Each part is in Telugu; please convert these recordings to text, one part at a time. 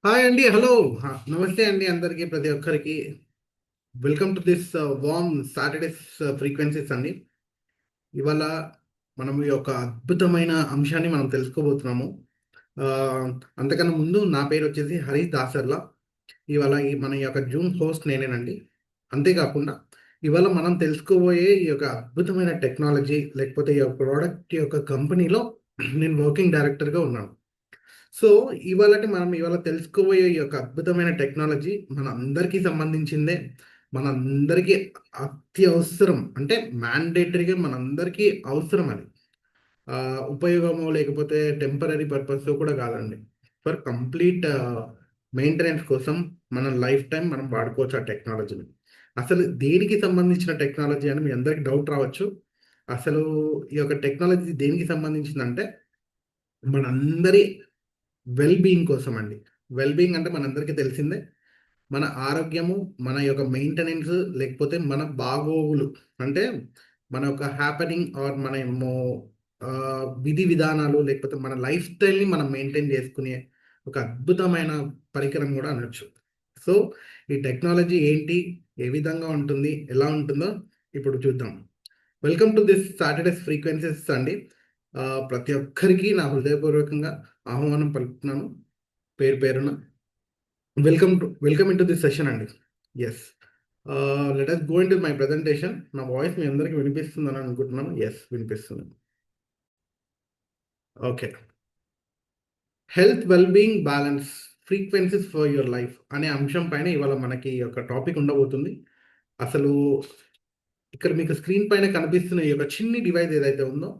హాయ్ అండి, హలో. నమస్తే అండి అందరికీ, ప్రతి ఒక్కరికి. Welcome to this warm Saturdays frequencies అండి. ఇవాళ మనం ఈ యొక్క అద్భుతమైన అంశాన్ని మనం తెలుసుకోబోతున్నాము. ఆ, అంతకన్నా ముందు నా పేరు వచ్చేసి హరీష్ దాసర్ల. ఇవాళ మన యొక్క జూమ్ హోస్ట్ నేనేనండి. అంతేకాకుండా ఇవాళ మనం తెలుసుకోబోయే ఈ యొక్క అద్భుతమైన టెక్నాలజీ, లేకపోతే ఈ యొక్క ప్రోడక్ట్ యొక్క కంపెనీలో నేను వర్కింగ్ డైరెక్టర్గా ఉన్నాను. సో ఇవాళ తెలుసుకోబోయే ఈ యొక్క అద్భుతమైన టెక్నాలజీ మన అందరికీ సంబంధించిందే. మనందరికీ అత్యవసరం, అంటే మ్యాండేటరీగా మనందరికీ అవసరం అది. ఉపయోగమో లేకపోతే టెంపరరీ పర్పస్ కూడా కాదండి. ఫర్ కంప్లీట్ మెయింటెనెన్స్ కోసం మన లైఫ్ టైం మనం వాడుకోవచ్చు ఆ టెక్నాలజీని. అసలు దేనికి సంబంధించిన టెక్నాలజీ అని మీ అందరికి డౌట్ రావచ్చు. అసలు ఈ యొక్క టెక్నాలజీ దేనికి సంబంధించిందంటే మనందరి వెల్ బీయింగ్ కోసం అండి. వెల్ బీయింగ్ అంటే మనందరికీ తెలిసిందే. మన ఆరోగ్యము, మన యొక్క మెయింటెనెన్స్, లేకపోతే మన బాగోగులు, అంటే మన యొక్క హ్యాపెనింగ్ ఆర్ మన విధి విధానాలు, లేకపోతే మన లైఫ్ స్టైల్ని మనం మెయింటైన్ చేసుకునే ఒక అద్భుతమైన పరికరం కూడా అనొచ్చు. సో ఈ టెక్నాలజీ ఏంటి, ఏ విధంగా ఉంటుంది, ఎలా ఉంటుందో ఇప్పుడు చూద్దాం. Welcome to this Saturday's frequencies అండి. ప్రతి ఒక్కరికి నా హృదయపూర్వకంగా ఆహ్వానం పలుకుతున్నాను, పేరు పేరున. Welcome into this session అండి. Yes. Let us go into my presentation. నా వాయిస్ మీ అందరికీ వినిపిస్తుందని అనుకుంటున్నాను. ఎస్, వినిపిస్తుంది. Okay. Health wellbeing balance frequencies for your life అనే అంశం పైన ఇవాళ మనకి ఒక టాపిక్ ఉండబోతుంది. అసలు ఇక్కడ మీకు స్క్రీన్ పైన కనిపిస్తున్న ఈ యొక్క చిన్ని డివైస్ ఏదైతే ఉందో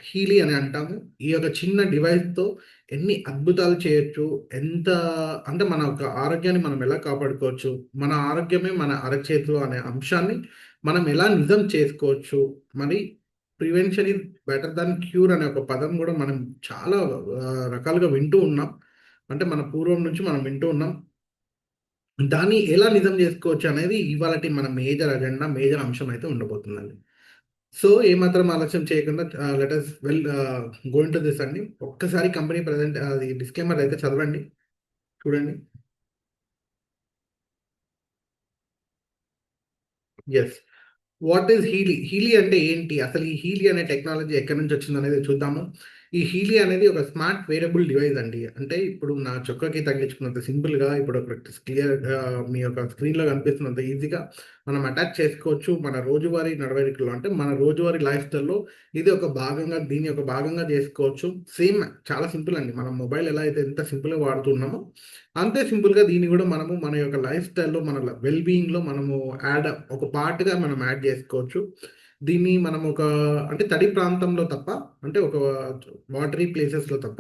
హీలీ అని అంటాము. ఈ యొక్క చిన్న డివైస్తో ఎన్ని అద్భుతాలు చేయొచ్చు, ఎంత అంటే మన యొక్క ఆరోగ్యాన్ని మనం ఎలా కాపాడుకోవచ్చు, మన ఆరోగ్యమే మన అరచేతిలో అనే అంశాన్ని మనం ఎలా నిజం చేసుకోవచ్చు. మరి prevention is better than cure అనే ఒక పదం కూడా మనం చాలా రకాలుగా వింటూ ఉన్నాం. అంటే మన పూర్వం నుంచి మనం వింటూ ఉన్నాం. దాన్ని ఎలా నిజం చేసుకోవచ్చు అనేది ఇవాళ మన మేజర్ అజెండా, మేజర్ అంశం అయితే ఉండబోతుందండి. సో ఏమాత్రం ఆలస్యం చేయకుండా let us well go into this అండి. ఒక్కసారి కంపెనీ ప్రెజెంట్ అది డిస్క్లైమర్ అయితే చదవండి, చూడండి. Yes. What is Healy? Healy అంటే ఏంటి? అసలు ఈ హీలీ అనే టెక్నాలజీ ఎక్కడి నుంచి వచ్చిందనేది చూద్దాము. ఈ హీలీ అనేది ఒక స్మార్ట్ వేరబుల్ డివైస్ అండి. అంటే ఇప్పుడు నా చొక్కాకి తగిలించుకున్నంత సింపుల్‌గా, ఇప్పుడు ఒక క్లియర్‌గా మీ యొక్క స్క్రీన్‌లో కనిపిస్తున్నంత ఈజీగా మనం అటాచ్ చేసుకోవచ్చు. మన రోజువారీ నడవడికలో, అంటే మన రోజువారీ లైఫ్ స్టైల్‌లో ఇది ఒక భాగంగా, దీన్ని ఒక భాగంగా చేసుకోవచ్చు. సేమ్ చాలా సింపుల్ అండి. మనం మొబైల్ ఎలా అయితే ఎంత సింపుల్‌గా వాడుతున్నామో, అంతే సింపుల్‌గా దీన్ని గూడా మనము మన యొక్క లైఫ్ స్టైల్‌లో, మన వెల్ బీయింగ్‌లో మనము ఒక పార్ట్‌గా మనం యాడ్ జేసుకోవచ్చు. దీన్ని మనం అంటే తడి ప్రాంతంలో తప్ప, అంటే ఒక వాటరీ ప్లేసెస్‌లో తప్ప,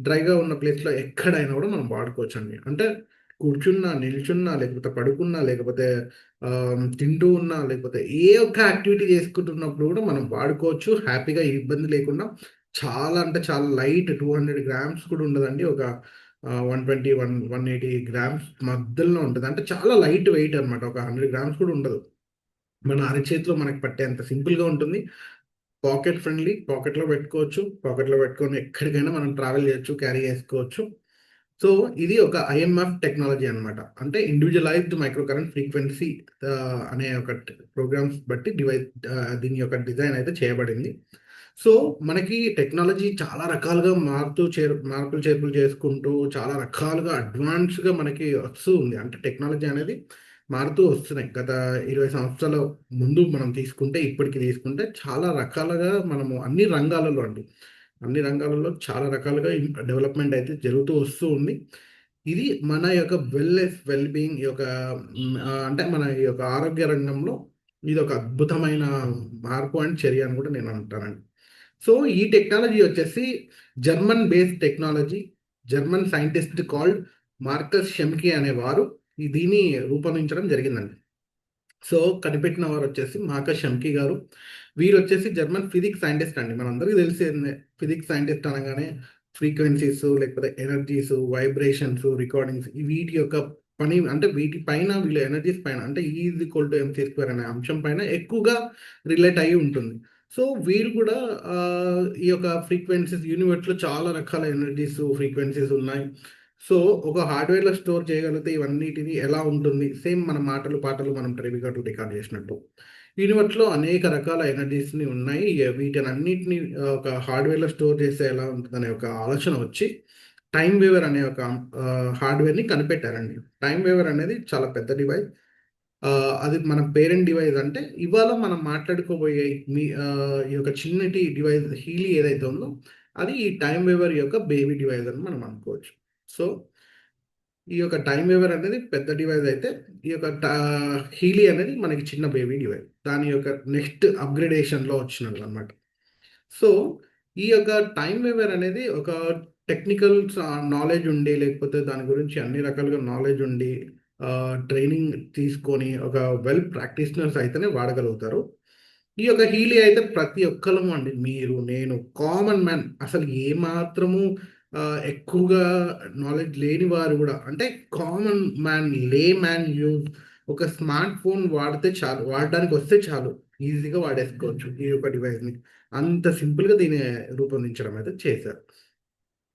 డ్రైగా ఉన్న ప్లేస్‌లో ఎక్కడైనా గూడా మనం వాడుకోవచ్చండి. అంటే కూర్చున్నా, నిల్చున్నా, లేకపోతే పడుకున్నా, లేకపోతే తింటూ ఉన్నా, లేకపోతే ఏ ఒక్క యాక్టివిటీ చేసుకుంటున్నప్పుడు గూడా మనం వాడుకోవచ్చు హ్యాపీగా, ఏ ఇబ్బంది లేకుండా. చాలా అంటే చాలా లైట్, 200 గ్రామ్స్ కూడా ఉండదండి. ఒక 120, 180 గ్రామ్స్ మధ్యలో ఉంటది. అంటే చాలా లైట్ వెయిట్ అనమాట. ఒక 100 గ్రామ్స్ కూడా ఉండదు. మన అరచేతిలో మనకు పట్టేంత సింపుల్‌గా ఉంటుంది. Pocket friendly. పాకెట్‌లో పెట్టుకోవచ్చు. పాకెట్‌లో పెట్టుకొని ఎక్కడికైనా మనం ట్రావెల్ చేయొచ్చు, క్యారీ చేసుకోవచ్చు. సో, ఇది ఒక ఐఎంఎఫ్ టెక్నాలజీ అనమాట. అంటే ఇండివిడ్యువలైజ్డ్ మైక్రో కరెంట్ ఫ్రీక్వెన్సీ అనే ఒక ప్రోగ్రామ్స్ బట్టి దీని యొక్క డిజైన్ అయితే చేయబడింది. సో, మనకి టెక్నాలజీ చాలా రకాలుగా మార్పులు చేర్పులు చేసుకుంటూ చాలా రకాలుగా అడ్వాన్స్‌గా మనకి వస్తూ ఉంది. అంటే టెక్నాలజీ అనేది మారుతూ వస్తున్నాయి. గత 20 సంవత్సరాల ముందు మనం తీసుకుంటే, ఇప్పటికి తీసుకుంటే చాలా రకాలుగా మనము అన్ని రంగాలలో అండి. అన్ని రంగాలలో చాలా రకాలుగా డెవలప్‌మెంట్ అయితే జరుగుతూ వస్తూ ఉంది. ఇది మన యొక్క వెల్ బీయింగ్ ఈ యొక్క అంటే మన ఈ యొక్క ఆరోగ్య రంగంలో ఇదొక అద్భుతమైన మార్పు అండ్ చర్య అని కూడా నేను అంటానండి. సో, ఈ టెక్నాలజీ వచ్చేసి German based technology. German scientist called Markus Schemke అనేవారు దీన్ని రూపొందించడం జరిగిందండి. సో, కనిపెట్టిన వారొచ్చేసి మార్కస్ షెమ్కే గారు. వీరొచ్చేసి జర్మన్ ఫిజిక్స్ సైంటిస్ట్ అండి. మనందరికీ తెలిసిందే. ఫిజిక్స్ సైంటిస్ట్ అనగానే ఫ్రీక్వెన్సీస్, లేకపోతే ఎనర్జీస్, వైబ్రేషన్స్, రికార్డింగ్స్ వీటి యొక్క పని, అంటే వీటి పైన, వీళ్ళ ఎనర్జీస్ పైన, అంటే E is equal to MC square అనే అంశం పైన ఎక్కువగా రిలేట్ అయ్యి ఉంటుంది. సో, వీళ్ళు కూడా ఈ యొక్క ఫ్రీక్వెన్సీస్, యూనివర్స్‌లో చాలా రకాల ఎనర్జీస్, ఫ్రీక్వెన్సీస్ ఉన్నాయి. సో, ఒక హార్డ్‌వేర్‌లో స్టోర్ చేయగలిగితే ఇవన్నిటిని ఎలా ఉంటుంది? సేమ్ మన మాటలు, పాటలు మనం రికార్డ్ చేసినట్టు. యూనివర్స్‌లో అనేక రకాల ఎనర్జీస్‌ని ఉన్నాయి. వీటనన్నిటిని ఒక హార్డ్‌వేర్‌లో స్టోర్ చేస్తే ఎలా ఉంటదనే ఒక ఆలోచన వచ్చి, టైమ్ వేవర్ అనే ఒక హార్డ్‌వేర్‌ని కనిపెట్టారండి. టైమ్ వేవర్ అనేది చాలా పెద్ద డివైస్. అది మన పేరెంట్ డివైస్ అంటే, ఇవాళ మనం మాట్లాడుకోబోయే ఈ యొక్క చిన్నటి డివైస్ హీలీ ఏదైతే ఉందో, అది ఈ టైమ్ వేవర్ యొక్క బేబీ డివైస్ అని మనం అనుకోవచ్చు. సో, ఈ యొక్క టైమ్ వేవర్ అనేది పెద్ద డివైస్ అయితే, ఈ యొక్క హీలీ అనేది మనకి చిన్న బేబీ డివైస్. దాని యొక్క నెక్స్ట్ అప్‌గ్రేడేషన్‌లో వచ్చినదనమాట. సో, ఈ యొక్క టైమ్ వేవర్ అనేది ఒక టెక్నికల్ నాలెడ్జ్ ఉండి, లేకపోతే దాని గురించి అన్ని రకాలుగా నాలెడ్జ్ ఉండి, ట్రైనింగ్ తీసుకొని, ఒక వెల్ ప్రాక్టీషనర్స్ అయితేనే వాడగలుగుతారు. ఈ యొక్క హీలీ అయితే ప్రతి ఒక్కళ్ళము అండి. మీరు, నేను, కామన్ మ్యాన్ అసలు ఏమాత్రము ఎక్కువగా నాలెడ్జ్ లేని వారు గూడా అంటే కామన్ మ్యాన్, మ్యాన్ యూజ్ ఒక స్మార్ట్ ఫోన్ వాడితే చాలు. వాడడానికొస్తే చాలు. ఈజీగా వాడేసుకోవచ్చు ఈ యొక్క డివైస్‌ని. అంత సింపుల్‌గా దీన్ని రూపొందించడం అయితే చేశారు.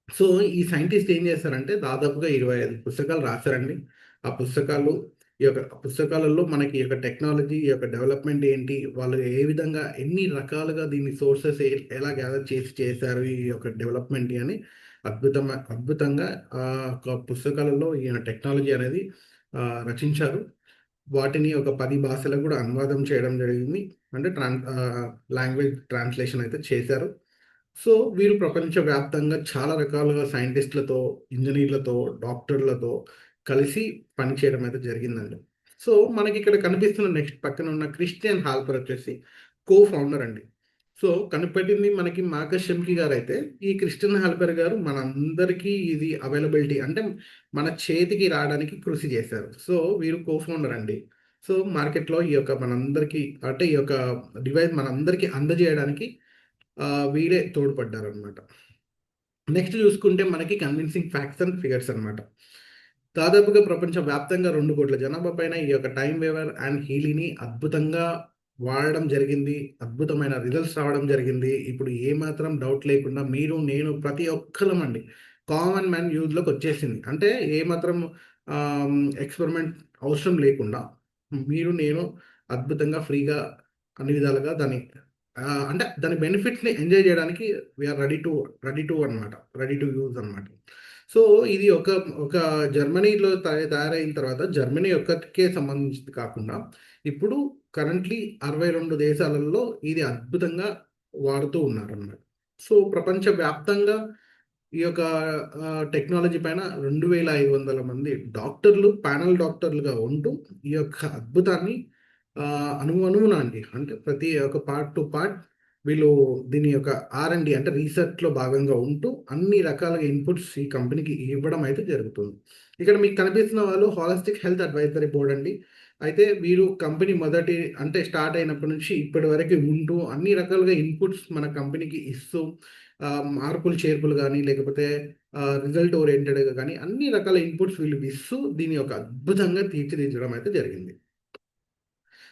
సో, ఈ సైంటిస్ట్ ఏం చేశారంటే దాదాపుగా 25 పుస్తకాలు రాసారండి. ఆ పుస్తకాలు ఈ యొక్క పుస్తకాలలో మనకి ఈ యొక్క టెక్నాలజీ, ఈ యొక్క డెవలప్‌మెంట్ ఏంటి? వాళ్ళు ఏ విధంగా ఎన్ని రకాలుగా దీన్ని సోర్సెస్ ఎలా గ్యాదర్ చేసి చేశారు ఈ యొక్క డెవలప్‌మెంట్‌ని అని అద్భుతంగా ఒక పుస్తకాలలో ఈయన టెక్నాలజీ అనేది రచించారు. వాటిని ఒక 10 భాషలకు గూడా అనువాదం చేయడం జరిగింది. అంటే లాంగ్వేజ్ ట్రాన్స్‌లేషన్ అయితే చేశారు. సో, వీరు ప్రపంచవ్యాప్తంగా చాలా రకాలుగా సైంటిస్ట్‌లతో, ఇంజినీర్లతో, డాక్టర్లతో కలిసి పనిచేయడం అయితే జరిగిందండి. సో, మనకిక్కడ కనిపిస్తున్న నెక్స్ట్ పక్కన ఉన్న క్రిస్టియన్ హాల్పర్ వచ్చేసి ఫౌండర్ అండి. సో, కనిపెట్టింది మనకి మార్కస్ షెమ్కి గారైతే, ఈ క్రిస్టియన్ హాల్పర్ గారు మనందరికీ ఇది అవైలబిలిటీ అంటే మన చేతికి రావడానికి కృషి చేశారు. సో, వీరు ఫౌండర్ అండి. సో, మార్కెట్‌లో ఈ యొక్క మనందరికీ అంటే ఈ యొక్క డివైస్ మనందరికీ అందజేయడానికి వీరే తోడ్పడ్డారనమాట. నెక్స్ట్ చూసుకుంటే మనకి కన్విన్సింగ్ ఫ్యాక్ట్స్ అండ్ ఫిగర్స్ అనమాట. దాదాపుగా ప్రపంచవ్యాప్తంగా 2,00,00,000 జనాభా పైన ఈ యొక్క టైమ్ వేవర్ అండ్ హీలీని అద్భుతంగా వాడడం జరిగింది. అద్భుతమైన రిజల్ట్స్ రావడం జరిగింది. ఇప్పుడు ఏమాత్రం డౌట్ లేకుండా మీరు, నేను ప్రతి ఒక్కళ్ళమండి కామన్ మ్యాన్ యూజ్‌లోకొచ్చేసింది. అంటే ఏమాత్రం ఎక్స్‌పెరిమెంట్ అవసరం లేకుండా మీరు, నేను అద్భుతంగా ఫ్రీగా అన్ని విధాలుగా దాన్ని అంటే దాని బెనిఫిట్స్‌ని ఎంజాయ్ జేయడానికి వి ఆర్ రెడీ టు అన్నమాట. రెడీ టు యూజ్ అన్నమాట. సో, ఇది ఒక జర్మనీలో తయారైన తర్వాత జర్మనీ ఒక్కటికే సంబంధించింది కాకుండా, ఇప్పుడు కరెంట్‌లీ 62 దేశాలలో ఇది అద్భుతంగా వాడుతూ ఉన్నారన్నమాట. సో, ప్రపంచవ్యాప్తంగా ఈ యొక్క టెక్నాలజీ పైన 2,500 మంది డాక్టర్లు, ప్యానెల్ డాక్టర్లుగా ఉంటూ ఈ యొక్క అద్భుతాన్ని అణువణువున అండి. అంటే ప్రతి ఒక్క పార్ట్ టు పార్ట్ వీళ్ళు దీని యొక్క ఆర్&డి అంటే రీసెర్చ్‌లో భాగంగా ఉంటూ అన్ని రకాలుగా ఇన్‌పుట్స్ ఈ కంపెనీకి ఇవ్వడం అయితే జరుగుతుంది. ఇక్కడ మీకు కనిపిస్తున్న వాళ్ళు హోలిస్టిక్ హెల్త్ అడ్వైజరీ బోర్డ్ అండి. అయితే వీరు కంపెనీ మొదటి అంటే స్టార్ట్ అయినప్పటి నుంచి ఇప్పటి వరకు ఉంటూ అన్ని రకాలుగా ఇన్‌పుట్స్ మన కంపెనీకి ఇస్తూ మార్పులు, చేర్పులు గాని లేకపోతే రిజల్ట్ ఓరియెంటెడ్‌గా గాని అన్ని రకాల ఇన్‌పుట్స్ వీళ్ళు ఇస్తూ దీన్ని ఒక అద్భుతంగా తీర్చిదిద్దడం అయితే జరిగింది.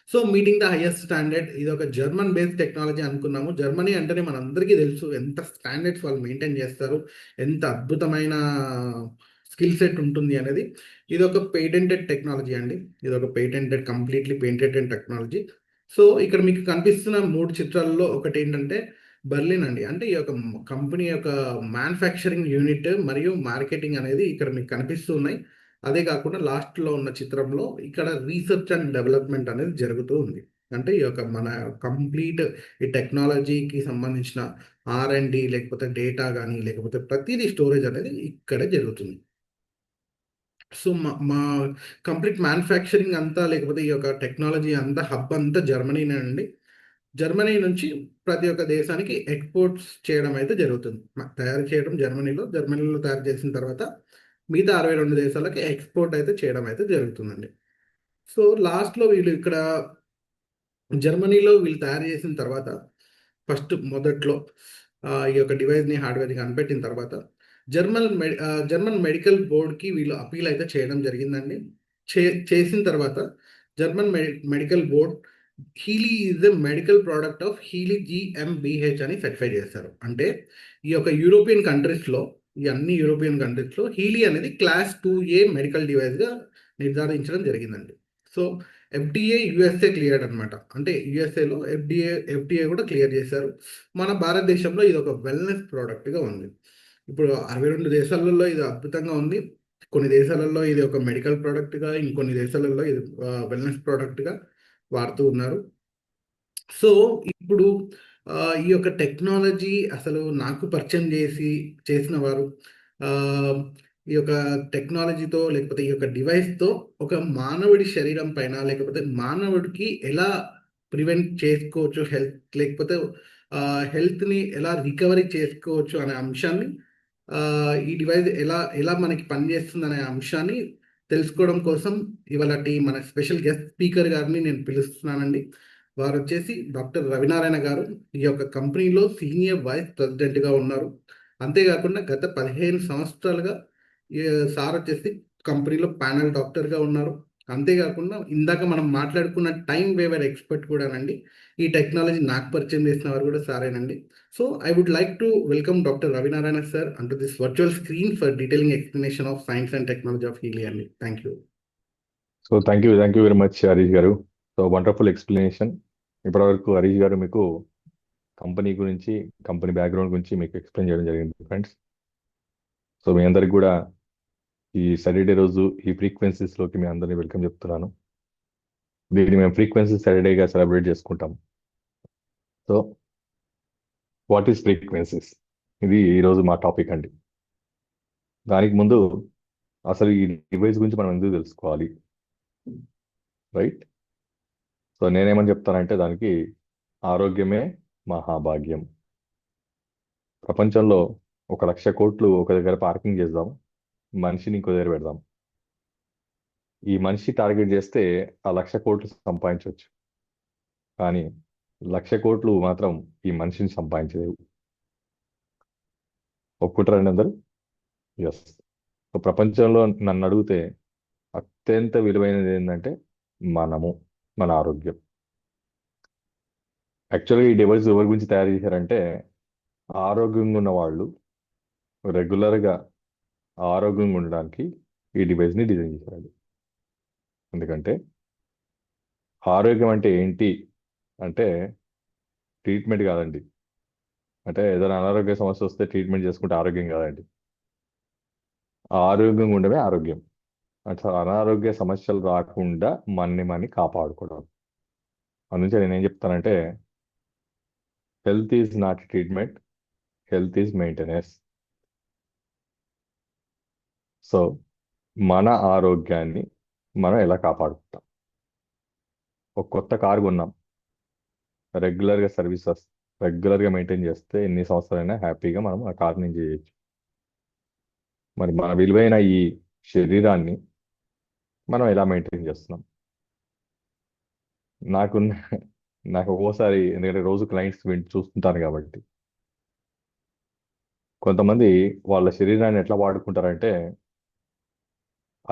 So, meeting the highest standard ఇదొక జర్మన్ బేస్డ్ టెక్నాలజీ అనుకున్నాము. జర్మనీ అంటేనే మనందరికీ తెలుసు ఎంత స్టాండర్డ్స్ వాళ్ళు మెయింటైన్ చేస్తారు. ఎంత అద్భుతమైన స్కిల్ సెట్ ఉంటుంది అనేది. ఇదొక పేటెంటెడ్ టెక్నాలజీ అండి. ఇదొక కంప్లీట్‌లీ పేటెంటెడ్ టెక్నాలజీ. సో, ఇక్కడ మీకు కనిపిస్తున్న 3 చిత్రాల్లో ఒకటేంటంటే బెర్లిన్ అండి. అంటే ఈ యొక్క కంపెనీ యొక్క మ్యానుఫ్యాక్చరింగ్ యూనిట్ మరియు మార్కెటింగ్ అనేది ఇక్కడ మీకు కనిపిస్తూ ఉన్నాయి. అదే కాకుండా లాస్ట్‌లో ఉన్న చిత్రంలో ఇక్కడ రీసెర్చ్ అండ్ డెవలప్‌మెంట్ అనేది జరుగుతూ ఉంది. అంటే ఈ యొక్క మన కంప్లీట్ ఈ టెక్నాలజీకి సంబంధించిన ఆర్&డి లేకపోతే డేటా గాని, లేకపోతే ప్రతీదీ స్టోరేజ్ అనేది ఇక్కడే జరుగుతుంది. సో, మా మా కంప్లీట్ మ్యానుఫ్యాక్చరింగ్ అంతా లేకపోతే ఈ యొక్క టెక్నాలజీ అంతా హబ్ అంతా జర్మనీనే అండి. జర్మనీ నుంచి ప్రతి ఒక్క దేశానికి ఎక్స్‌పోర్ట్స్ చేయడం అయితే జరుగుతుంది. తయారు చేయడం జర్మనీలో, జర్మనీలో తయారు చేసిన తర్వాత మిగతా 62 దేశాలకి ఎక్స్‌పోర్ట్ అయితే చేయడం అయితే జరుగుతుందండి. సో, లాస్ట్‌లో వీళ్ళు ఇక్కడ జర్మనీలో వీళ్ళు తయారు చేసిన తర్వాత మొదట్లో ఈ యొక్క డివైస్‌ని, హార్డ్‌వేర్‌ని కనిపెట్టిన తర్వాత జర్మన్ మెడికల్ బోర్డ్‌కి వీళ్ళు అప్పీల్ అయితే చేయడం జరిగిందండి. చే చేసిన తర్వాత German medical board Healy is a medical product of Healy జీఎంబీహెచ్ అని సర్టిఫై చేశారు. అంటే ఈ యొక్క యూరోపియన్ కంట్రీస్‌లో ఈ అన్ని యూరోపియన్ కంట్రీస్లో హీలీ అనేది క్లాస్ 2A మెడికల్ డివైస్గా నిర్ధారించడం జరిగిందండి. సో ఎఫ్డిఏ యుఎస్ఏ క్లియర్డ్ అనమాట. అంటే యుఎస్ఏలో ఎఫ్డిఏ కూడా క్లియర్ చేశారు. మన భారతదేశంలో ఇది ఒక వెల్నెస్ ప్రోడక్ట్గా ఉంది. ఇప్పుడు 62 దేశాలలో ఇది అద్భుతంగా ఉంది. కొన్ని దేశాలలో ఇది ఒక మెడికల్ ప్రోడక్ట్గా, ఇంకొన్ని దేశాలలో ఇది వెల్నెస్ ప్రోడక్ట్గా వాడుతూ ఉన్నారు. సో ఇప్పుడు ఈ యొక్క టెక్నాలజీ అసలు నాకు పరిచయం చేసిన వారు, ఆ, ఈ యొక్క టెక్నాలజీతో లేకపోతే ఈ యొక్క డివైస్తో ఒక మానవుడి శరీరం పైన లేకపోతే మానవుడికి ఎలా ప్రివెంట్ చేసుకోవచ్చు హెల్త్, లేకపోతే హెల్త్ని ఎలా రికవరీ చేసుకోవచ్చు అనే అంశాన్ని, ఆ, ఈ డివైస్ ఎలా ఎలా మనకి పనిచేస్తుంది అనే అంశాన్ని తెలుసుకోవడం కోసం ఇవాళ మన స్పెషల్ గెస్ట్ స్పీకర్ గారిని నేను పిలుస్తున్నానండి. వారు వచ్చేసి డాక్టర్ రవినారాయణ గారు. ఈ యొక్క కంపెనీలో సీనియర్ వైస్ ప్రెసిడెంట్గా ఉన్నారు. అంతేకాకుండా గత 15 సంవత్సరాలుగా ఈ సార్ వచ్చేసి కంపెనీలో ప్యానల్ డాక్టర్గా ఉన్నారు. అంతేకాకుండా ఇందాక మనం మాట్లాడుకున్న టైం వేవర్ ఎక్స్పర్ట్ కూడానండి. ఈ టెక్నాలజీ నాకు పరిచయం చేసిన వారు కూడా సారేనండి. So I would like to welcome doctor Ravinarayana sir onto this virtual screen for detailing explanation of science and technology of Healy అండి. Thank you. So thank you very much Harish గారు. So wonderful explanation. ఇప్పటివరకు హరీష్ గారు మీకు కంపెనీ గురించి, కంపెనీ బ్యాక్గ్రౌండ్ గురించి మీకు ఎక్స్ప్లెయిన్ చేయడం జరిగింది ఫ్రెండ్స్. సో మీ అందరికి కూడా ఈ సాటర్డే రోజు ఈ ఫ్రీక్వెన్సీస్లోకి మీ అందరినీ వెల్కమ్ చెప్తున్నాను. దీన్ని మేము ఫ్రీక్వెన్సీ సాటర్డేగా సెలబ్రేట్ చేసుకుంటాం. సో వాట్ ఈస్ ఫ్రీక్వెన్సీస్, ఇది ఈరోజు మా టాపిక్ అండి. దానికి ముందు అసలు ఈ డివైస్ గురించి మనం ఎందుకు తెలుసుకోవాలి, రైట్? సో నేనేమని చెప్తానంటే దానికి ఆరోగ్యమే మహాభాగ్యం. ప్రపంచంలో 1,00,000 కోట్లు ఒక దగ్గర పార్కింగ్ చేద్దాం, మనిషిని ఇంకో దగ్గర పెడదాం. ఈ మనిషి టార్గెట్ చేస్తే ఆ 1,00,000 కోట్లు సంపాదించవచ్చు, కానీ 1,00,000 కోట్లు మాత్రం ఈ మనిషిని సంపాదించలేవు. ఒప్పుకుంటారండి అందరూ? ఎస్. సో ప్రపంచంలో నన్ను అడిగితే అత్యంత విలువైనది ఏంటంటే మన ఆరోగ్యం. యాక్చువల్గా ఈ డివైస్ ఎవరి గురించి తయారు చేశారంటే, ఆరోగ్యంగా ఉన్న వాళ్ళు రెగ్యులర్గా ఆరోగ్యంగా ఉండడానికి ఈ డివైస్ని డిజైన్ చేశారు. ఎందుకంటే ఆరోగ్యం అంటే ఏంటి అంటే ట్రీట్మెంట్ కాదండి. అంటే ఏదైనా అనారోగ్య సమస్య వస్తే ట్రీట్మెంట్ చేసుకుంటే ఆరోగ్యం కాదండి. ఆరోగ్యంగా ఉండమే ఆరోగ్యం. అట్లా అనారోగ్య సమస్యలు రాకుండా మన్ని కాపాడుకోవడం. అందుకే నేనేం చెప్తానంటే, health is not treatment, health is maintenance. So మన ఆరోగ్యాన్ని మనం ఎలా కాపాడుకుంటాం? ఒక కొత్త కారు కొన్నాం, రెగ్యులర్గా సర్వీసెస్ రెగ్యులర్గా మెయింటైన్ చేస్తే ఎన్ని సంవత్సరాలైనా హ్యాపీగా మనం ఆ కార్ నుంచి చేయొచ్చు. మరి మన విలువైన ఈ శరీరాన్ని మనం ఎలా మెయింటైన్ చేస్తున్నాం? నాకు నాకు ఒక్కోసారి, ఎందుకంటే రోజు క్లయింట్స్ చూస్తుంటాను కాబట్టి, కొంతమంది వాళ్ళ శరీరాన్ని ఎట్లా వాడుకుంటారంటే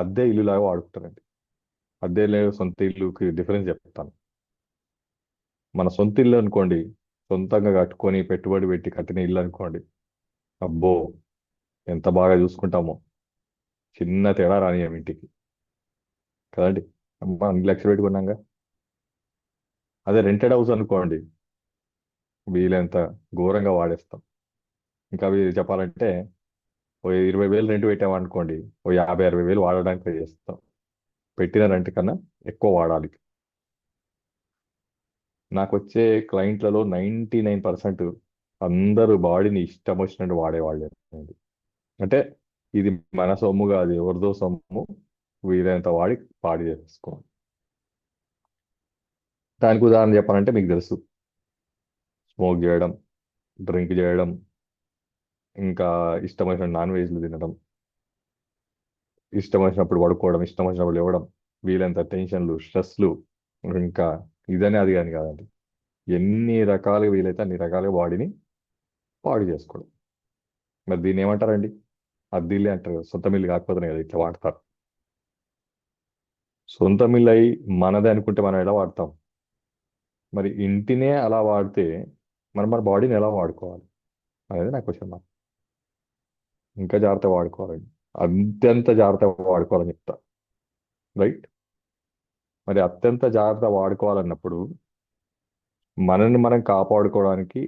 అద్దె ఇల్లులాగా వాడుకుంటారండి. అద్దె ఇల్లు సొంత ఇల్లుకి డిఫరెన్స్ చెప్తాను. మన సొంత ఇల్లు అనుకోండి, సొంతంగా కట్టుకొని పెట్టుబడి పెట్టి కట్టిన ఇల్లు అనుకోండి, అబ్బో ఎంత బాగా చూసుకుంటామో, చిన్న తేడా రానియం ఇంటికి, కదండి. అమ్మా 2 లక్షలు పెట్టుకున్నాగా. అదే రెంటెడ్ హౌస్ అనుకోండి, వీలెంత ఘోరంగా వాడేస్తాం. ఇంకా అవి చెప్పాలంటే ఓ 20,000 రెంట్ పెట్టామనుకోండి, ఓ 50-60 వేలు వాడడానికి ట్రై చేస్తాం. పెట్టిన రెంట్ కన్నా ఎక్కువ వాడాలి. నాకు వచ్చే క్లయింట్లలో 99% అందరూ బాడీని ఇష్టం వచ్చినట్టు వాడేవాళ్ళే. అంటే ఇది మన సొమ్ము కాదు, ఎవరిదో సొమ్ము, వీలైనంత వాడి పాడు చేసుకోవాలి. దానికి ఉదాహరణ చెప్పాలంటే మీకు తెలుసు, స్మోక్ చేయడం, డ్రింక్ చేయడం, ఇంకా ఇష్టం వచ్చిన నాన్ వెజ్లు తినడం, ఇష్టం వచ్చినప్పుడు పడుకోవడం, ఇష్టం వచ్చినప్పుడు లేవడం, వీలైనంత టెన్షన్లు, స్ట్రెస్లు, ఇంకా ఇదని అది కానీ కాదండి, ఎన్ని రకాలుగా వీలైతే అన్ని రకాలుగా బాడీని పాడు చేసుకోవడం. మరి దీన్ని ఏమంటారండి? అద్దిల్లే అంటారు కదా, సొంత మిల్లు కాకపోతేనే కదా ఇట్లా వాడతారు. సొంత మిల్లు అయి మనదే అనుకుంటే మనం ఎలా వాడతాం? మరి ఇంటినే అలా వాడితే మనం మన బాడీని ఎలా వాడుకోవాలి అనేది నా క్వశ్చన్ మార్క్. ఇంకా జాగ్రత్తగా వాడుకోవాలండి. అత్యంత జాగ్రత్తగా వాడుకోవాలని చెప్తా. రైట్. మరి అత్యంత జాగ్రత్త వాడుకోవాలన్నప్పుడు మనల్ని మనం కాపాడుకోవడానికి,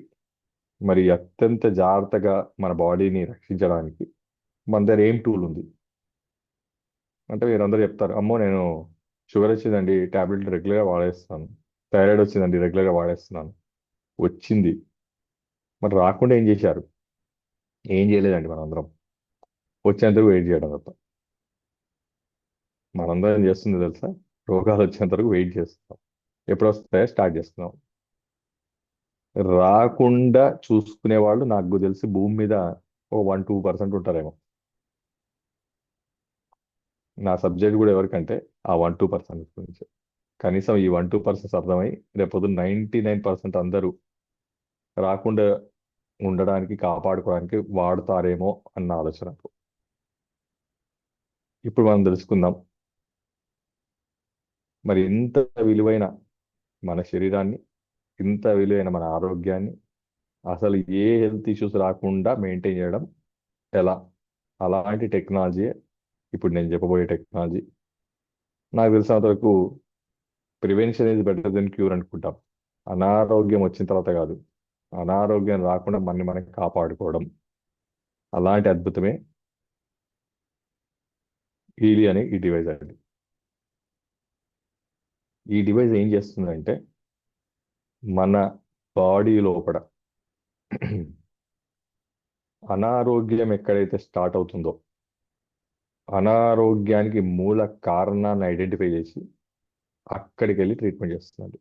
మరి అత్యంత జాగ్రత్తగా మన బాడీని రక్షించడానికి మన దగ్గర ఏం టూల్ ఉంది అంటే, మీరందరూ చెప్తారు, అమ్మో నేను షుగర్ వచ్చిందండి టాబ్లెట్ రెగ్యులర్గా వాడేస్తున్నాను, థైరాయిడ్ వచ్చిందండి రెగ్యులర్గా వాడేస్తున్నాను. వచ్చింది, మరి రాకుండా ఏం చేశారు? ఏం చేయలేదండి. మనందరం వచ్చేంతవరకు వెయిట్ చేయడం తప్ప. మనందరం ఏం చేస్తుంది తెలుసా? రోగాలు వచ్చేంత వరకు వెయిట్ చేస్తున్నాం. ఎప్పుడు వస్తాయో స్టార్ట్ చేస్తున్నాం. రాకుండా చూసుకునే వాళ్ళు నాకు తెలిసి భూమి మీద ఒక 1-2% ఉంటారేమో. నా సబ్జెక్ట్ కూడా ఎవరికంటే ఆ 1-2% గురించి. కనీసం ఈ 1-2% అర్థమై రేపొద్దు 99% అందరూ రాకుండా ఉండడానికి, కాపాడుకోవడానికి వాడుతారేమో అన్న ఆలోచన. ఇప్పుడు మనం తెలుసుకుందాం, మరి ఇంత విలువైన మన శరీరాన్ని, ఇంత విలువైన మన ఆరోగ్యాన్ని అసలు ఏ హెల్త్ ఇష్యూస్ రాకుండా మెయింటైన్ చేయడం ఎలా. అలాంటి టెక్నాలజీ ఇప్పుడు నేను చెప్పబోయే టెక్నాలజీ. నాకు తెలిసినంత వరకు prevention is better than cure అనుకుంటాం. అనారోగ్యం వచ్చిన తర్వాత కాదు, అనారోగ్యం రాకుండా మనని మనం కాపాడుకోవడం. అలాంటి అద్భుతమే హీలీ అనే ఈ డివైస్ అండి. ఈ డివైస్ ఏం చేస్తుందంటే, మన బాడీ లోపల అనారోగ్యం ఎక్కడైతే స్టార్ట్ అవుతుందో, అనారోగ్యానికి మూల కారణాన్ని ఐడెంటిఫై చేసి అక్కడికి వెళ్ళి ట్రీట్మెంట్ చేస్తున్నాడు.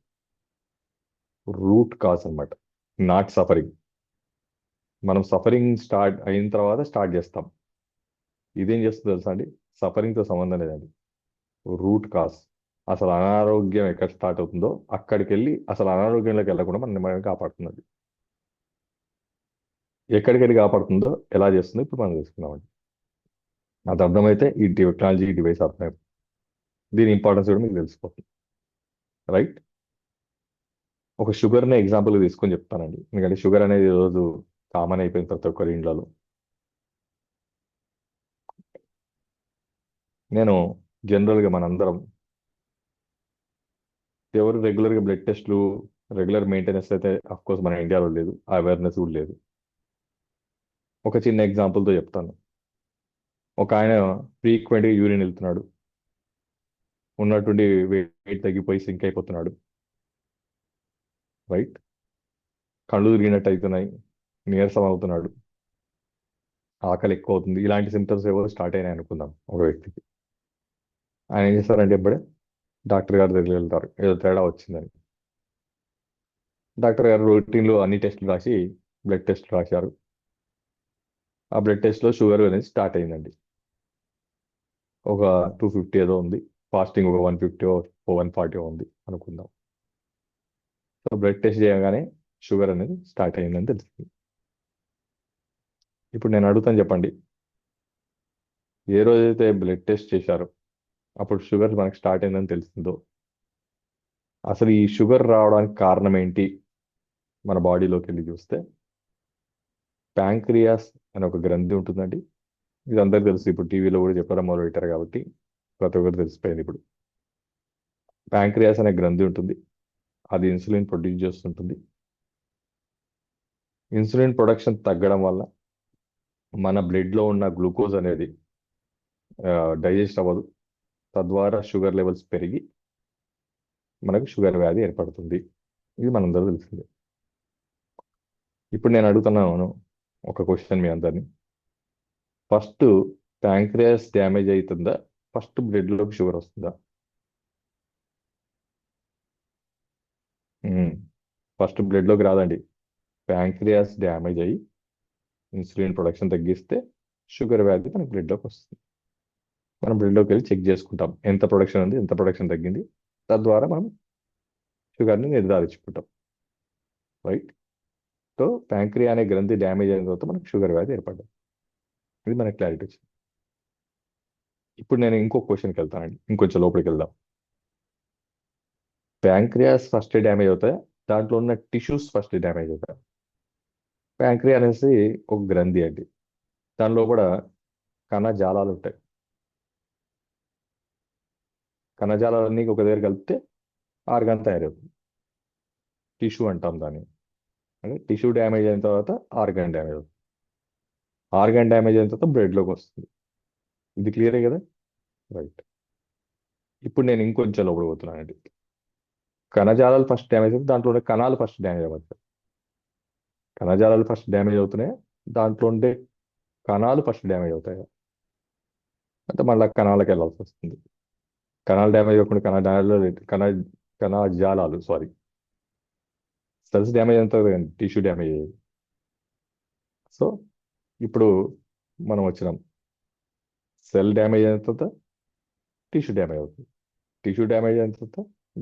రూట్ కాజ్ అన్నమాట, నాట్ సఫరింగ్. మనం సఫరింగ్ స్టార్ట్ అయిన తర్వాత స్టార్ట్ చేస్తాం. ఇదేం చేస్తుంది తెలుసా అండి? సఫరింగ్తో సంబంధం లేదండి. రూట్ కాజ్, అసలు అనారోగ్యం ఎక్కడ స్టార్ట్ అవుతుందో అక్కడికి వెళ్ళి అసలు అనారోగ్యంలోకి వెళ్ళకుండా మనం కాపాడుతున్నది. ఎక్కడికి వెళ్ళి కాపాడుతుందో ఎలా చేస్తుందో ఇప్పుడు మనం తెలుసుకున్నామండి. అది అర్థమైతే ఈ టెక్నాలజీ డివైస్ అర్థమైంది, దీని ఇంపార్టెన్స్ కూడా మీకు తెలిసిపోతుంది. రైట్. ఒక షుగర్ని ఎగ్జాంపుల్ తీసుకొని చెప్తానండి, ఎందుకంటే షుగర్ అనేది ఈరోజు కామన్ అయిపోయింది ప్రతి ఒక్కరి ఇండ్లలో. నేను జనరల్గా మనందరం ఎవరు రెగ్యులర్గా బ్లడ్ టెస్ట్లు, రెగ్యులర్ మెయింటెనెన్స్ అయితే కోర్స్ మన ఇండియాలో లేదు, అవేర్నెస్ కూడా లేదు. ఒక చిన్న ఎగ్జాంపుల్తో చెప్తాను. ఒక ఆయన ఫ్రీక్వెంట్గా యూరిన్ వెళ్తున్నాడు, ఉన్నటువంటి వెయిట్ తగ్గిపోయి సింక్ అయిపోతున్నాడు. రైట్. కళ్ళు తిరిగినట్టు అవుతున్నాయి, నీరసం అవుతున్నాడు, ఆకలి ఎక్కువ అవుతుంది, ఇలాంటి సిమ్టమ్స్ ఏవో స్టార్ట్ అయినాయి అనుకుందాం ఒక వ్యక్తికి. ఆయన ఏం చేస్తారంటే ఇప్పుడే డాక్టర్ గారి దగ్గరికి వెళ్తారు, ఏదో తేడా వచ్చిందని. డాక్టర్ గారు రొటీన్లో అన్ని టెస్టులు రాసి బ్లడ్ టెస్ట్ రాశారు. ఆ బ్లడ్ టెస్ట్లో షుగర్ అనేది స్టార్ట్ అయిందండి. ఒక 250 ఏదో ఉంది, ఫాస్టింగ్ ఒక 150 140 ఉంది అనుకుందాం. సో బ్లడ్ టెస్ట్ చేయగానే షుగర్ అనేది స్టార్ట్ అయిందని తెలుస్తుంది. ఇప్పుడు నేను అడుగుతాను, చెప్పండి, ఏ రోజైతే బ్లడ్ టెస్ట్ చేశారో అప్పుడు షుగర్ మనకు స్టార్ట్ అయిందని తెలిసిందో, అసలు ఈ షుగర్ రావడానికి కారణం ఏంటి? మన బాడీలోకి వెళ్ళి చూస్తే ప్యాంక్రియాస్ అనే ఒక గ్రంథి ఉంటుందండి. ఇది అందరికీ తెలుసు, ఇప్పుడు టీవీలో కూడా చెప్పడం మొదలు పెట్టారు కాబట్టి ప్రతి ఒక్కరు తెలిసిపోయింది. ఇప్పుడు ప్యాంక్రియాస్ అనే గ్రంథి ఉంటుంది, అది ఇన్సులిన్ ప్రొడ్యూస్ చేస్తుంటుంది. ఇన్సులిన్ ప్రొడక్షన్ తగ్గడం వల్ల మన బ్లడ్లో ఉన్న గ్లూకోజ్ అనేది డైజెస్ట్ అవ్వదు, తద్వారా షుగర్ లెవెల్స్ పెరిగి మనకు షుగర్ వ్యాధి ఏర్పడుతుంది. ఇది మనందరూ తెలిసిందే. ఇప్పుడు నేను అడుగుతున్నాను ఒక క్వశ్చన్ మీ అందరినీ, ఫస్ట్ ప్యాంక్రియాస్ డ్యామేజ్ అవుతుందా, ఫస్ట్ బ్లడ్లోకి షుగర్ వస్తుందా? ఫస్ట్ బ్లడ్లోకి రాదండి. ప్యాంక్రియాస్ డ్యామేజ్ అయ్యి ఇన్సులిన్ ప్రొడక్షన్ తగ్గిస్తే షుగర్ వ్యాధి మన బ్లడ్లోకి వస్తుంది. మనం బ్లడ్లోకి వెళ్ళి చెక్ చేసుకుంటాం ఎంత ప్రొడక్షన్ ఉంది, ఎంత ప్రొడక్షన్ తగ్గింది, తద్వారా మనం షుగర్ని నిర్ధారించుకుంటాం. రైట్. సో ప్యాంక్రియా అనే గ్రంథి డ్యామేజ్ అయిన తర్వాత మనకు షుగర్ వ్యాధి ఏర్పడ్డది. ఇది మనకు క్లారిటీ వచ్చింది. ఇప్పుడు నేను ఇంకో క్వశ్చన్కి వెళ్తానండి, ఇంకొంచెం లోపలికి వెళ్దాం. ప్యాంక్రియాస్ ఫస్ట్ డ్యామేజ్ అవుతాయా, దాంట్లో ఉన్న టిష్యూస్ ఫస్ట్ డ్యామేజ్ అవుతాయి? ప్యాంక్రియా అనేసి ఒక గ్రంథి అండి. దానిలో కూడా కణజాలాలు ఉంటాయి. కణజాలాలన్నీ ఒక దగ్గర కలిపితే ఆర్గాన్ తయారవుతుంది. టిష్యూ అంటాం దాన్ని. అంటే టిష్యూ డ్యామేజ్ అయిన తర్వాత ఆర్గాన్ డ్యామేజ్ అవుతుంది. ఆర్గాన్ డ్యామేజ్ అయిన తర్వాత బ్లడ్లోకి వస్తుంది. ఇది క్లియరే కదా? రైట్. ఇప్పుడు నేను ఇంకొంచెం లోపల పోతున్నానండి. కణజాలాలు ఫస్ట్ డ్యామేజ్ అవుతుంది, దాంట్లో ఉండే కణాలు ఫస్ట్ డ్యామేజ్ అవుతాయి. కణజాలాలు ఫస్ట్ డ్యామేజ్ అవుతున్నాయి, దాంట్లో ఉండే కణాలు ఫస్ట్ డ్యామేజ్ అవుతాయి. అంటే మళ్ళీ కణాలకు వెళ్ళాల్సి వస్తుంది. కణాలు డ్యామేజ్ అవ్వకుండా కణజాలాలు సెల్స్ డ్యామేజ్ అవుతుంది కదండి, టిష్యూ డ్యామేజ్ అయ్యేది. సో ఇప్పుడు మనం వచ్చినాం, సెల్ డ్యామేజ్ అయిన తర్వాత టిష్యూ డ్యామేజ్ అవుతుంది. టిష్యూ డ్యామేజ్ అయిన తర్వాత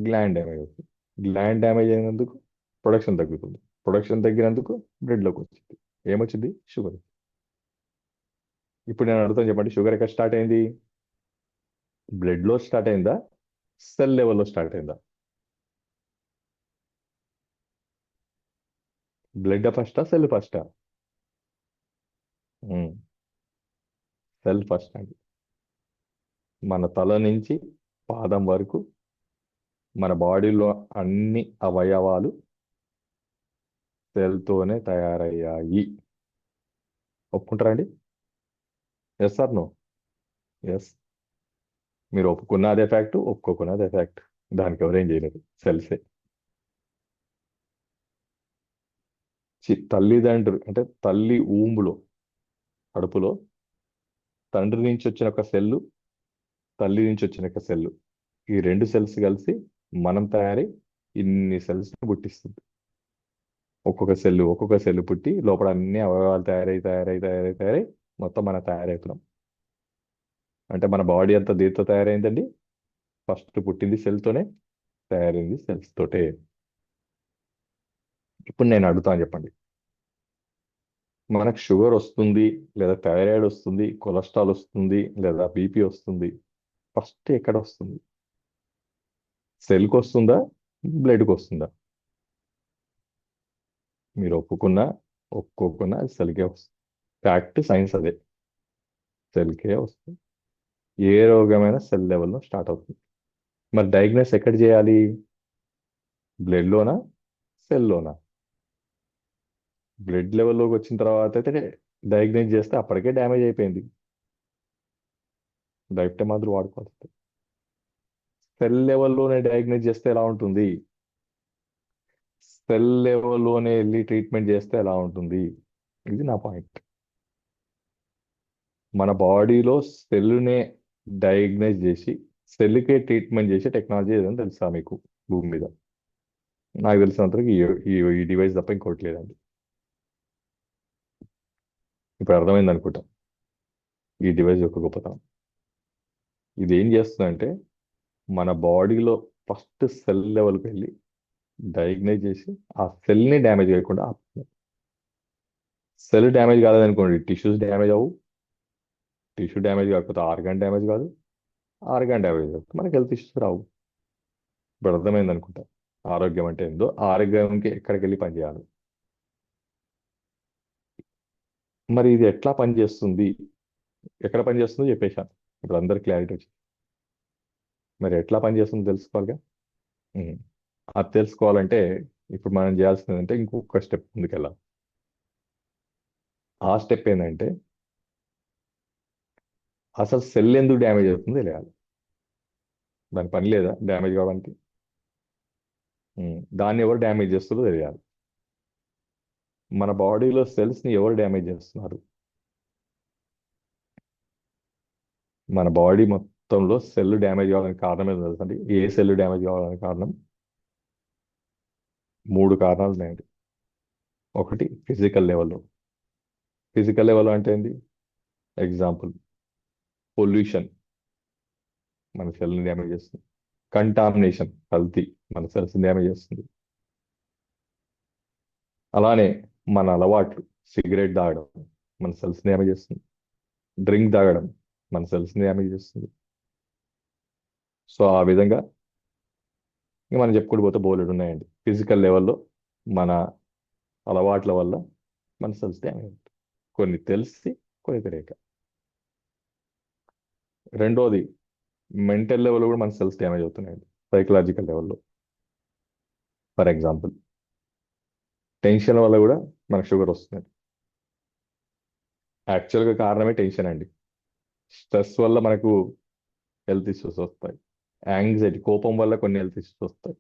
గ్లాండ్ డ్యామేజ్ అవుతుంది. గ్లాండ్ డ్యామేజ్ అయినందుకు ప్రొడక్షన్ తగ్గుతుంది. ప్రొడక్షన్ తగ్గినందుకు బ్లడ్లోకి వచ్చింది. ఏమొచ్చింది? షుగర్. ఇప్పుడు నేను అడుగుతాను, చెప్పండి, షుగర్ ఎక్కడ స్టార్ట్ అయింది? బ్లడ్లో స్టార్ట్ అయిందా, సెల్ లెవెల్లో స్టార్ట్ అయిందా? బ్లడ్ ఫస్టా, సెల్ ఫస్టా? సెల్ ఫస్ట్ అండి. మన తల నుంచి పాదం వరకు మన బాడీలో అన్ని అవయవాలు సెల్తోనే తయారయ్యాయి. ఒప్పుకుంటారండి? Yes or no? ఎస్. మీరు ఒప్పుకున్న అదే ఫ్యాక్ట్, ఒప్పుకోకున్న అదే ఫ్యాక్ట్. దానికి ఎవరేం చేయలేరు, సెల్సే. తల్లిదండ్రులు అంటే తల్లి ఊంబులో, కడుపులో తండ్రి నుంచి వచ్చిన ఒక సెల్లు, తల్లి నుంచి వచ్చిన ఒక సెల్లు, ఈ రెండు సెల్స్ కలిసి మనం తయారై ఇన్ని సెల్స్ పుట్టిస్తుంది. ఒక్కొక్క సెల్లు పుట్టి లోపల అన్ని అవయవాలు తయారై మొత్తం మనం తయారవుతున్నాం. అంటే మన బాడీ అంతా దేంతో తయారైందండి? ఫస్ట్ పుట్టింది సెల్తోనే, తయారైంది సెల్స్ తోటే. ఇప్పుడు నేను అడుగుతాను, చెప్పండి, మనకు షుగర్ వస్తుంది, లేదా థైరాయిడ్ వస్తుంది, కొలెస్ట్రాల్ వస్తుంది, లేదా బీపీ వస్తుంది, ఫస్ట్ ఎక్కడ వస్తుంది? సెల్కి వస్తుందా, బ్లడ్కి వస్తుందా? మీరు ఒప్పుకున్నా ఒప్పుకోకున్నా సెల్కే వస్తుంది. ఫ్యాక్ట్, సైన్స్ అదే. సెల్కే వస్తుంది. ఏ రోగమైనా సెల్ లెవెల్లో స్టార్ట్ అవుతుంది. మరి డయాగ్నోస్ ఎక్కడ చేయాలి? బ్లడ్లోనా, సెల్లోనా? బ్లడ్ లెవెల్లోకి వచ్చిన తర్వాత అయితే డయాగ్నోస్ చేస్తే అప్పటికే డ్యామేజ్ అయిపోయింది, లైఫ్ టైం మాత్రం వాడుకోవాలి. సెల్ లెవెల్లోనే డయాగ్నోస్ చేస్తే ఎలా ఉంటుంది? సెల్ లెవెల్లోనే వెళ్ళి ట్రీట్మెంట్ చేస్తే ఎలా ఉంటుంది? ఇది నా పాయింట్. మన బాడీలో సెల్లునే డయాగ్నైజ్ చేసి సెల్కే ట్రీట్మెంట్ చేసే టెక్నాలజీ ఏదని తెలుసా మీకు భూమి మీద? నాకు తెలిసినంతవరకు ఈ డివైస్ తప్ప ఇంకోటి లేదండి. ఇప్పుడు అర్థమైంది అనుకుంటా ఈ డివైస్ యొక్క గొప్పతనం. ఇది ఏం చేస్తుందంటే మన బాడీలో ఫస్ట్ సెల్ లెవెల్కి వెళ్ళి డయాగ్నైజ్ చేసి ఆ సెల్ని డ్యామేజ్ చేయకుండా ఆపుతుంది. సెల్ డ్యామేజ్ కాలేదనుకోండి, టిష్యూస్ డ్యామేజ్ అవ్వు. టిష్యూ డ్యామేజ్ కాకపోతే ఆర్గాన్ డ్యామేజ్ కాదు. ఆర్గాన్ డ్యామేజ్ కాకపోతే మనకి హెల్త్ ఇష్యూస్ రావు. ఇప్పుడు అర్థమైంది అనుకుంటా ఆరోగ్యం అంటే ఏందో, ఆరోగ్యంకి ఎక్కడికి వెళ్ళి పనిచేయాలి. మరి ఇది ఎట్లా పనిచేస్తుంది, ఎక్కడ పనిచేస్తుందో చెప్పేశాను. ఇప్పుడు అందరు క్లారిటీ వచ్చింది. మరి ఎట్లా పనిచేస్తుందో తెలుసుకోవాలిగా. ఉమ్. అది తెలుసుకోవాలంటే ఇప్పుడు మనం చేయాల్సింది అంటే ఇంకొక స్టెప్ ముందుకెళ్ళాలి. ఆ స్టెప్ ఏంటంటే అసలు సెల్ ఎందుకు డ్యామేజ్ అవుతుందో తెలియాలి. దాని పని లేదా డ్యామేజ్ కావడానికి? దాన్ని ఎవరు డ్యామేజ్ చేస్తుందో తెలియాలి. మన బాడీలో సెల్స్ని ఎవరు డ్యామేజ్ చేస్తున్నారు? మన బాడీ మొత్తంలో సెల్ డ్యామేజ్ కావడానికి కారణం ఏంటో తెలుసండి? ఏ సెల్ డ్యామేజ్ కావడానికి కారణం? 3 కారణాలు ఉన్నాయండి. ఒకటి ఫిజికల్ లెవెల్లో. ఫిజికల్ లెవెల్ అంటే ఏంటి? ఎగ్జాంపుల్, పొల్యూషన్ మన సెల్ని డ్యామేజ్ చేస్తుంది. కంటామినేషన్, కల్తీ మన సెల్స్ని డ్యామేజ్ చేస్తుంది. అలానే మన అలవాట్లు, సిగరెట్ తాగడం మన సెల్స్ని డ్యామేజ్ చేస్తుంది. డ్రింక్ తాగడం మన సెల్స్ని డ్యామేజ్ చేస్తుంది. సో ఆ విధంగా ఇంకా మనం చెప్పుకుంటూ పోతే బోలెడు ఉన్నాయండి. ఫిజికల్ లెవెల్లో మన అలవాట్ల వల్ల మన సెల్స్ డ్యామేజ్ అవుతుంది. కొన్ని తెలిసి, కొలిత రేఖ. రెండోది, మెంటల్ లెవెల్ కూడా మన సెల్స్ డ్యామేజ్ అవుతున్నాయండి, సైకలాజికల్ లెవెల్లో. ఫర్ ఎగ్జాంపుల్, టెన్షన్ వల్ల కూడా మనకు షుగర్ వస్తుంది. యాక్చువల్గా కారణమే టెన్షన్ అండి. స్ట్రెస్ వల్ల మనకు హెల్త్ ఇష్యూస్ వస్తాయి. యాంగ్జైటీ, కోపం వల్ల కొన్ని హెల్త్ ఇష్యూస్ వస్తాయి.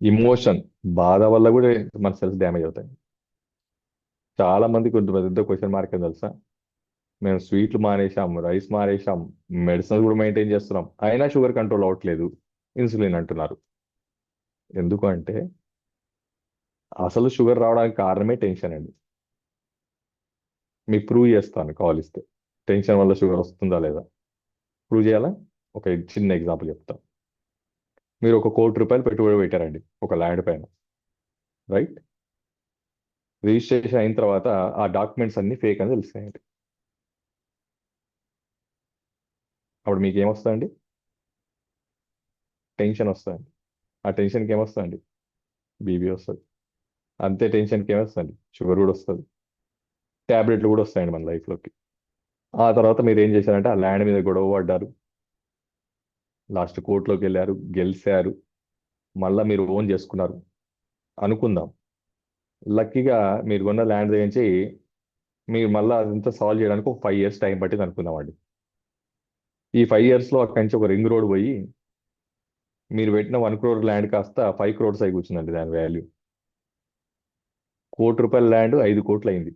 ఇమోషన్, బాధ వల్ల కూడా మన సెల్స్ డ్యామేజ్ అవుతాయి. చాలా మంది కొంచెం పెద్ద క్వశ్చన్ మార్క్ అని తెలుసా, మేము స్వీట్లు మానేశాం, రైస్ మానేశాం, మెడిసిన్ కూడా మెయింటైన్ చేస్తున్నాం, అయినా షుగర్ కంట్రోల్ అవ్వట్లేదు, ఇన్సులిన్ అంటున్నారు. ఎందుకు అంటే అసలు షుగర్ రావడానికి కారణమే టెన్షన్ అండి. మీకు ప్రూవ్ చేస్తాను కావలిస్తే, టెన్షన్ వల్ల షుగర్ వస్తుందా లేదా ప్రూవ్ చేయాలా. ఒక చిన్న ఎగ్జాంపుల్ చెప్తా. మీరు ₹1,00,00,000 పెట్టుబడి పెట్టారండి ఒక ల్యాండ్ పైన, రైట్? రిజిస్ట్రేషన్ అయిన తర్వాత ఆ డాక్యుమెంట్స్ అన్ని ఫేక్ అని తెలిసాయండి. అప్పుడు మీకు ఏమొస్తుందండి? టెన్షన్ వస్తుందండి. ఆ టెన్షన్కి ఏమొస్తుందండి? బీపీ వస్తుంది. అంతే టెన్షన్కి ఏమొస్తుందండి? షుగర్ కూడా వస్తుంది, ట్యాబ్లెట్లు కూడా వస్తాయండి మన లైఫ్లోకి. ఆ తర్వాత మీరు ఏం చేశారంటే ఆ ల్యాండ్ మీద గొడవ పడ్డారు, లాస్ట్ కోర్టులోకి వెళ్ళారు, గెలిచారు, మళ్ళీ మీరు ఓన్ చేసుకున్నారు అనుకుందాం. లక్కీగా మీరు కొన్న ల్యాండ్ దగ్గర నుంచి మీరు మళ్ళీ అదంతా సాల్వ్ చేయడానికి ఒక 5 years టైం పట్టింది అనుకుందామండి. ఈ 5 yearsలో అక్కడి నుంచి ఒక రింగ్ రోడ్ పోయి మీరు పెట్టిన 1 crore ల్యాండ్ కాస్త 5 crores అయి కూర్చుందండి దాని వాల్యూ. ₹1,00,00,000 ల్యాండ్ 5 కోట్లు అయింది.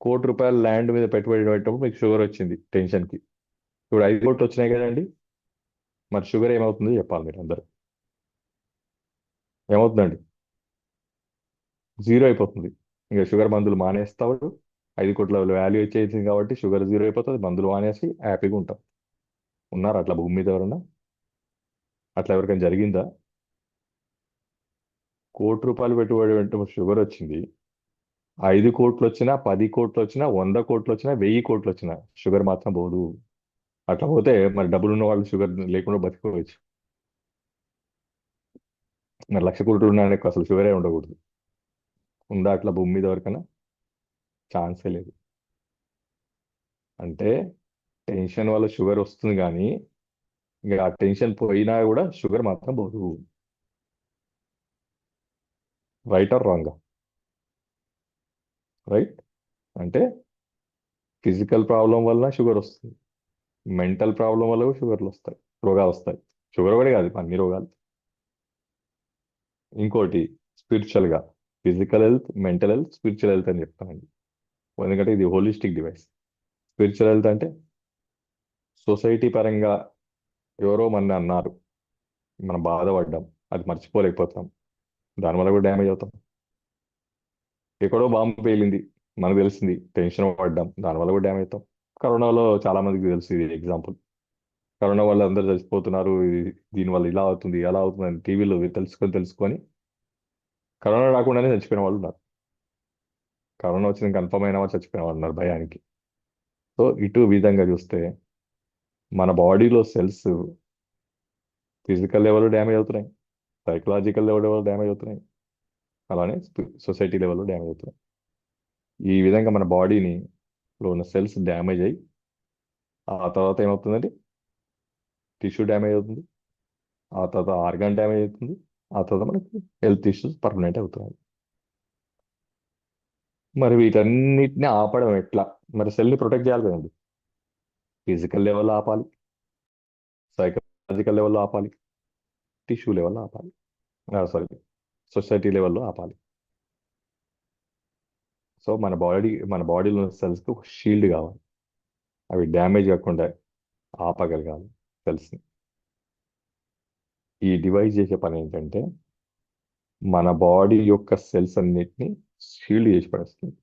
₹1,00,00,000 ల్యాండ్ మీద పెట్టుబడి పెట్టినప్పుడు మీకు షుగర్ వచ్చింది టెన్షన్కి. ఇప్పుడు 5 కోట్లు వచ్చినాయి కదండి, మరి షుగర్ ఏమవుతుందో చెప్పాలి మీరు అందరూ. ఏమవుతుందండి? జీరో అయిపోతుంది. ఇంకా షుగర్ మందులు మానేస్తాడు, 5 కోట్ల వాల్యూ వచ్చేసింది కాబట్టి షుగర్ జీరో అయిపోతుంది, మందులు మానేసి హ్యాపీగా ఉంటాం. ఉన్నారు అట్లా భూమి మీద ఎవరన్నా? అట్లా ఎవరికైనా జరిగిందా? ₹1,00,00,000 పెట్టుబడి పెట్టినప్పుడు షుగర్ వచ్చింది, 5 కోట్లు వచ్చినా, 10 కోట్లు వచ్చినా, 100 కోట్లు వచ్చినా, 1000 కోట్లు వచ్చినా షుగర్ మాత్రం పోదు. అట్లా పోతే మరి డబ్బులు ఉన్న వాళ్ళు షుగర్ లేకుండా బతికోవచ్చు. మరి 1,00,000 కోట్లు ఉన్నానికి అసలు షుగరే ఉండకూడదు. ఉందా అట్లా భూమి మీద ఎవరికైనా? ఛాన్సే లేదు. అంటే టెన్షన్ వల్ల షుగర్ వస్తుంది కానీ ఇంకా ఆ టెన్షన్ పోయినా కూడా షుగర్ మాత్రం పోదు. Right are wrong? రైట్. అంటే ఫిజికల్ ప్రాబ్లం వల్ల షుగర్ వస్తుంది, మెంటల్ ప్రాబ్లం వల్ల కూడా షుగర్లు వస్తాయి, రోగాలు వస్తాయి. షుగర్ ఒకటే కాదు, అన్ని రోగాలు. ఇంకోటి స్పిరిచువల్గా, physical health, mental health, spiritual health అని చెప్తానండి. ఎందుకంటే ఇది హోలిస్టిక్ డివైస్. స్పిరిచువల్ హెల్త్ అంటే సొసైటీ పరంగా ఎవరో మన అన్నారు, మనం బాధపడ్డాం, అది మర్చిపోలేకపోతాం, దానివల్ల కూడా డ్యామేజ్ అవుతాం. ఎక్కడో బాంబు పేలింది, మనకు తెలిసింది, టెన్షన్ పడ్డాం, దానివల్ల కూడా డ్యామేజ్ అవుతాం. కరోనాలో చాలా మందికి తెలుసు ఇది ఎగ్జాంపుల్. కరోనా వల్ల అందరూ చచ్చిపోతున్నారు, దీనివల్ల ఇలా అవుతుంది ఎలా అవుతుంది అని టీవీలో తెలుసుకొని కరోనా రాకుండానే చచ్చిపోయిన వాళ్ళు ఉన్నారు. కరోనా వచ్చింది కన్ఫర్మ్ అయిన వాళ్ళు చచ్చిపోయిన వాళ్ళు ఉన్నారు భయానికి. సో ఇటు విధంగా చూస్తే మన బాడీలో సెల్స్ ఫిజికల్ లెవెల్లో డ్యామేజ్ అవుతున్నాయి, సైకలాజికల్ లెవెల్లో డ్యామేజ్ అవుతున్నాయి, అలానే సొసైటీ లెవెల్లో డ్యామేజ్ అవుతున్నాయి. ఈ విధంగా మన బాడీని లో ఉన్న సెల్స్ డ్యామేజ్ అయ్యి ఆ తర్వాత ఏమవుతుందంటే టిష్యూ డ్యామేజ్ అవుతుంది, ఆ తర్వాత ఆర్గాన్ డ్యామేజ్ అవుతుంది, ఆ తర్వాత మనకి హెల్త్ ఇష్యూస్ పర్మనెంట్ అవుతున్నాయి. మరి వీటన్నిటిని ఆపడం ఎట్లా? మరి సెల్ని ప్రొటెక్ట్ చేయాలి కదండి. ఫిజికల్ లెవెల్లో ఆపాలి, సైకలాజికల్ లెవెల్లో ఆపాలి, టిష్యూ లెవెల్లో ఆపాలి, సారీ సొసైటీ లెవెల్లో ఆపాలి. సో మన బాడీలో ఉన్న సెల్స్కి ఒక షీల్డ్ కావాలి, అవి డ్యామేజ్ కాకుండా ఆపగలగాలి సెల్స్ని. ఈ డివైస్ చేసే పని ఏంటంటే మన బాడీ యొక్క సెల్స్ అన్నిటిని షీల్డ్ చేసి పడేస్తుంది,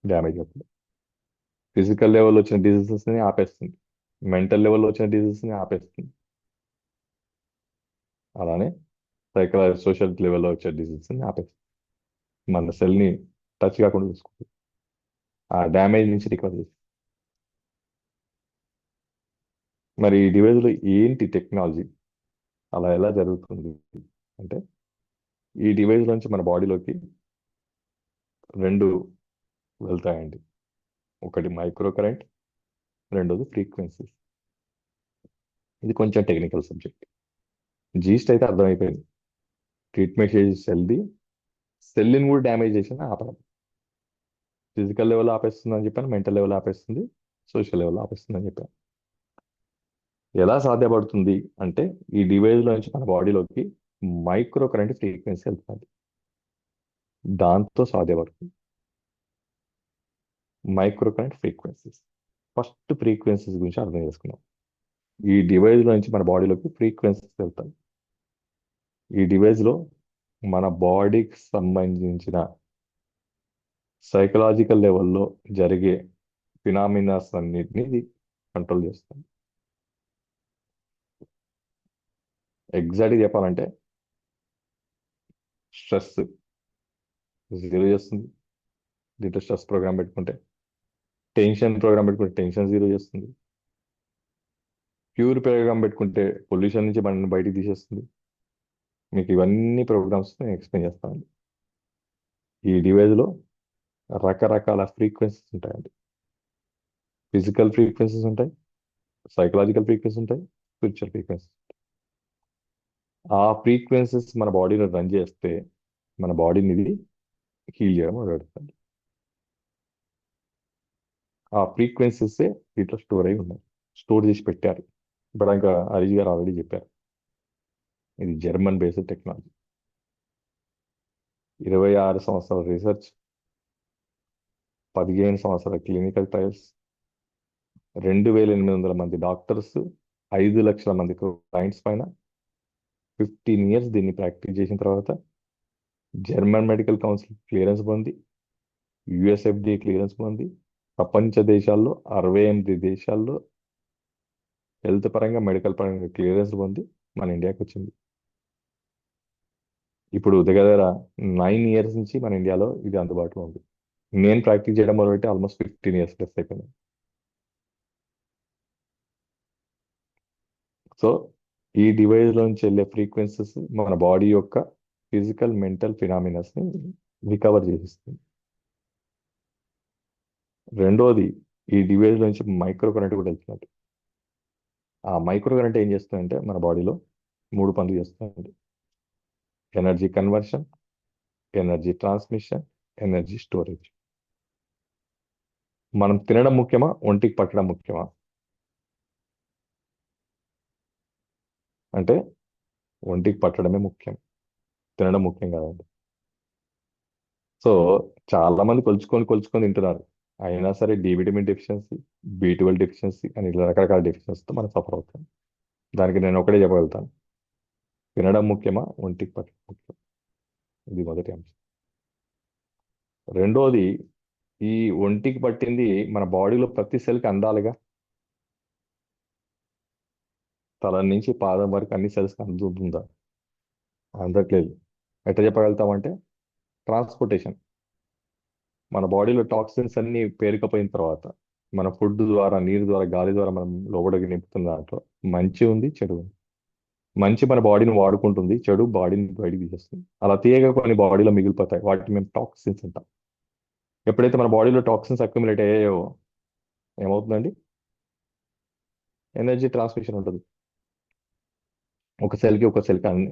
డ్యామేజ్ అవుతుంది. ఫిజికల్ లెవెల్లో వచ్చిన డిసీజెస్ని ఆపేస్తుంది, మెంటల్ లెవెల్లో వచ్చిన డిసీజెస్ని ఆపేస్తుంది, అలానే సోషల్ లెవెల్లో వచ్చే డిసీజెస్ని ఆపేస్తుంది. మన సెల్ని టచ్ కాకుండా చూసుకుంటుంది, ఆ డ్యామేజ్ నుంచి రికవర్ చేస్తుంది. మరి ఈ డివైస్లో ఏంటి టెక్నాలజీ, అలా ఎలా జరుగుతుంది అంటే ఈ డివైస్ నుంచి మన బాడీలోకి 2 వెళ్తాయండి. ఒకటి మైక్రో కరెంట్, రెండోది ఫ్రీక్వెన్సీస్. ఇది కొంచెం టెక్నికల్ సబ్జెక్ట్. జీస్ట్ అయితే అర్థమైపోయింది. ట్రీట్మెంట్ చేసే సెల్ని కూడా డ్యామేజ్ చేసిన ఆపడం. ఫిజికల్ లెవెల్ ఆపేస్తుంది అని చెప్పాను, మెంటల్ లెవెల్ ఆపేస్తుంది, సోషల్ లెవెల్ ఆపేస్తుంది అని చెప్పాను. ఎలా సాధ్యపడుతుంది అంటే ఈ డివైస్లో నుంచి మన బాడీలోకి మైక్రో కరెంట్ ఫ్రీక్వెన్సీ వెళ్తుంది. దాంతో సాధ్యపడుతుంది micro current frequencies. First frequencies గురించి అర్థం చేసుకున్నాం. ఈ డివైస్లో నుంచి మన బాడీలోకి ఫ్రీక్వెన్సీస్ వెళ్తాయి. ఈ డివైస్లో మన బాడీకి సంబంధించిన సైకలాజికల్ లెవెల్లో జరిగే ఫినామినాస్ అన్నిటిని ఇది కంట్రోల్ చేస్తుంది. ఎగ్జాక్ట్గా చెప్పాలంటే స్ట్రెస్ జీరో చేస్తుంది దీంట్లో. స్ట్రెస్ ప్రోగ్రామ్ పెట్టుకుంటే, టెన్షన్ ప్రోగ్రామ్ పెట్టుకుంటే టెన్షన్ జీరో చేస్తుంది. ప్యూర్ ప్రోగ్రామ్ పెట్టుకుంటే పొల్యూషన్ నుంచి మనల్ని బయటికి తీసేస్తుంది. మీకు ఇవన్నీ ప్రోగ్రామ్స్ నేను ఎక్స్ప్లెయిన్ చేస్తానండి. ఈ డివైస్లో రకరకాల ఫ్రీక్వెన్సీస్ ఉంటాయండి. ఫిజికల్ ఫ్రీక్వెన్సీస్ ఉంటాయి, సైకలాజికల్ ఫ్రీక్వెన్సీస్ ఉంటాయి, స్పిరిచువల్ ఫ్రీక్వెన్సీస్. ఆ ఫ్రీక్వెన్సీస్ మన బాడీలో రన్ చేస్తే మన బాడీని ఇది హీల్ చేయడం మొదలెడుతుంది. ఆ ఫ్రీక్వెన్సీసే ఇట్లా స్టోర్ అయి ఉన్నాయి, స్టోర్ చేసి పెట్టారు. ఇప్పుడు ఇంకా హరీష్ గారు ఆల్రెడీ చెప్పారు, ఇది జర్మన్ బేస్డ్ టెక్నాలజీ. 26 సంవత్సరాల రీసెర్చ్, 15 సంవత్సరాల క్లినికల్ ట్రయల్స్, 2800 మంది డాక్టర్స్, 5 లక్షల మంది క్లయింట్స్ పైన 15 ఇయర్స్ దీన్ని ప్రాక్టీస్ చేసిన తర్వాత జర్మన్ మెడికల్ కౌన్సిల్ క్లియరెన్స్ పొంది, యుఎస్ఎఫ్డిఏ క్లియరెన్స్ పొంది, ప్రపంచ దేశాల్లో 68 దేశాల్లో హెల్త్ పరంగా మెడికల్ పరంగా క్లియరెన్స్ పొంది మన ఇండియాకి వచ్చింది. ఇప్పుడు దగ్గర 9 ఇయర్స్ నుంచి మన ఇండియాలో ఇది అందుబాటులో ఉంది. నేను ప్రాక్టీస్ చేయడం మొదలుపెట్టి ఆల్మోస్ట్ 15 ఇయర్స్ ప్లస్ అయిపోయింది. సో ఈ డివైస్లోంచి వెళ్ళే ఫ్రీక్వెన్సీస్ మన బాడీ యొక్క ఫిజికల్ మెంటల్ ఫినామినస్ని రికవర్ చేసిస్తుంది. రెండోది, ఈ డివైస్ నుంచి మైక్రో కరెంట్ కూడా వెళ్తున్నట్టు. ఆ మైక్రో కరెంట్ ఏం చేస్తుందంటే మన బాడీలో 3 పనులు చేస్తుంది: energy conversion, energy transmission, energy storage. మనం తినడం ముఖ్యమా, ఒంటికి పట్టడం ముఖ్యమా అంటే ఒంటికి పట్టడమే ముఖ్యం, తినడం ముఖ్యం కాదండి. సో చాలా మంది కొలుచుకొని తింటున్నారు, అయినా సరే D vitamin deficiency, B12 deficiency అని ఇట్లా రకరకాల డెఫిషియన్సీతో మనం సఫర్ అవుతాం. దానికి నేను ఒకటే చెప్పగలుగుతాను, తినడం ముఖ్యమా, ఒంటికి పట్టడం ముఖ్యం. ఇది మొదటి అంశం. రెండోది, ఈ ఒంటికి పట్టింది మన బాడీలో ప్రతి సెల్కి అందాలిగా. తల నుంచి పాదం వరకు అన్ని సెల్స్కి అందుతుందా? అందట్లేదు. ఎట్లా చెప్పగలుగుతామంటే ట్రాన్స్పోర్టేషన్. మన బాడీలో టాక్సిన్స్ అన్ని పేరుకపోయిన తర్వాత మన ఫుడ్ ద్వారా, నీరు ద్వారా, గాలి ద్వారా మనం లోపలికి నింపుతున్న దాంట్లో మంచి ఉంది, చెడు ఉంది. మంచి మన బాడీని వాడుకుంటుంది, చెడు బాడీని బయటికి తీసేస్తుంది. అలా తీయగా కొన్ని బాడీలో మిగిలిపోతాయి, వాటిని మేము టాక్సిన్స్ అంటాం. ఎప్పుడైతే మన బాడీలో టాక్సిన్స్ అక్యుములేట్ అయ్యాయో ఏమవుతుందండి? ఎనర్జీ ట్రాన్స్మిషన్ ఉంటుంది. ఒక సెల్కి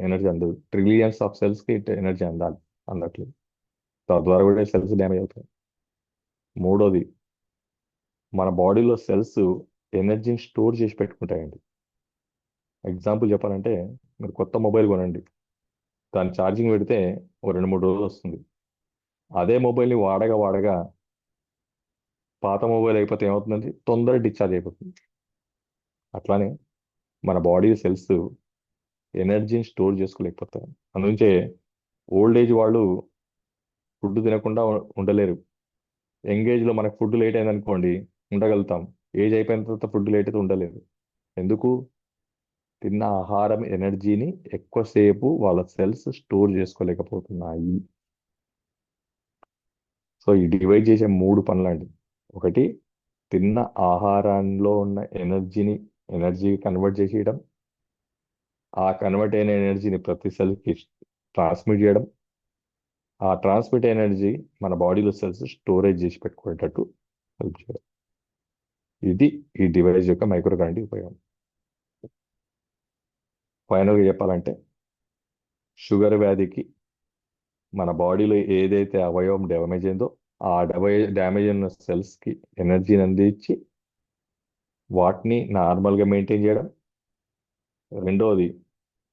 ఎనర్జీ అందదు, ట్రిలియన్స్ ఆఫ్ సెల్స్కి ఎనర్జీ అందాలి, అందట్లేదు. తద్వారా కూడా సెల్స్ డ్యామేజ్ అవుతాయి. మూడోది, మన బాడీలో సెల్స్ ఎనర్జీని స్టోర్ చేసి పెట్టుకుంటాయండి. ఎగ్జాంపుల్ చెప్పాలంటే, మీరు కొత్త మొబైల్ కొనండి, దాని ఛార్జింగ్ పెడితే ఓ 2-3 రోజులు వస్తుంది. అదే మొబైల్ని వాడగా వాడగా పాత మొబైల్ అయిపోతే ఏమవుతుందండి? తొందరగా డిశ్చార్జ్ అయిపోతుంది. అట్లానే మన బాడీ సెల్స్ ఎనర్జీని స్టోర్ చేసుకోలేకపోతాయి. అందుకే ఓల్డ్ ఏజ్ వాళ్ళు ఫుడ్ తినకుండా ఉండలేరు. యంగ్ ఏజ్లో మనకు ఫుడ్ లేట్ అయింది అనుకోండి, ఉండగలుగుతాం. ఏజ్ అయిపోయిన తర్వాత ఫుడ్ లేట్ అయితే ఉండలేదు. ఎందుకు? తిన్న ఆహారం ఎనర్జీని ఎక్కువసేపు వాళ్ళ సెల్స్ స్టోర్ చేసుకోలేకపోతున్నాయి. సో ఈ డివైడ్ చేసే 3 పనులండి. ఒకటి, తిన్న ఆహారంలో ఉన్న ఎనర్జీ కన్వర్ట్ చేసేయడం, ఆ కన్వర్ట్ అయిన ఎనర్జీని ప్రతి సెల్కి ట్రాన్స్మిట్ చేయడం, ఆ ట్రాన్స్మిట్ ఎనర్జీ మన బాడీలో సెల్స్ స్టోరేజ్ చేసి పెట్టుకునేటట్టు హెల్ప్ చేయడం. ఇది ఈ డివైస్ యొక్క మైక్రో కరెంట్ ఉపయోగం. ఫైనల్గా చెప్పాలంటే షుగర్ వ్యాధికి మన బాడీలో ఏదైతే అవయవం డ్యామేజ్ అయిందో ఆ డ్యామేజ్ అయిన సెల్స్కి ఎనర్జీని అందించి వాటిని నార్మల్గా మెయింటైన్ చేయడం. రెండవది,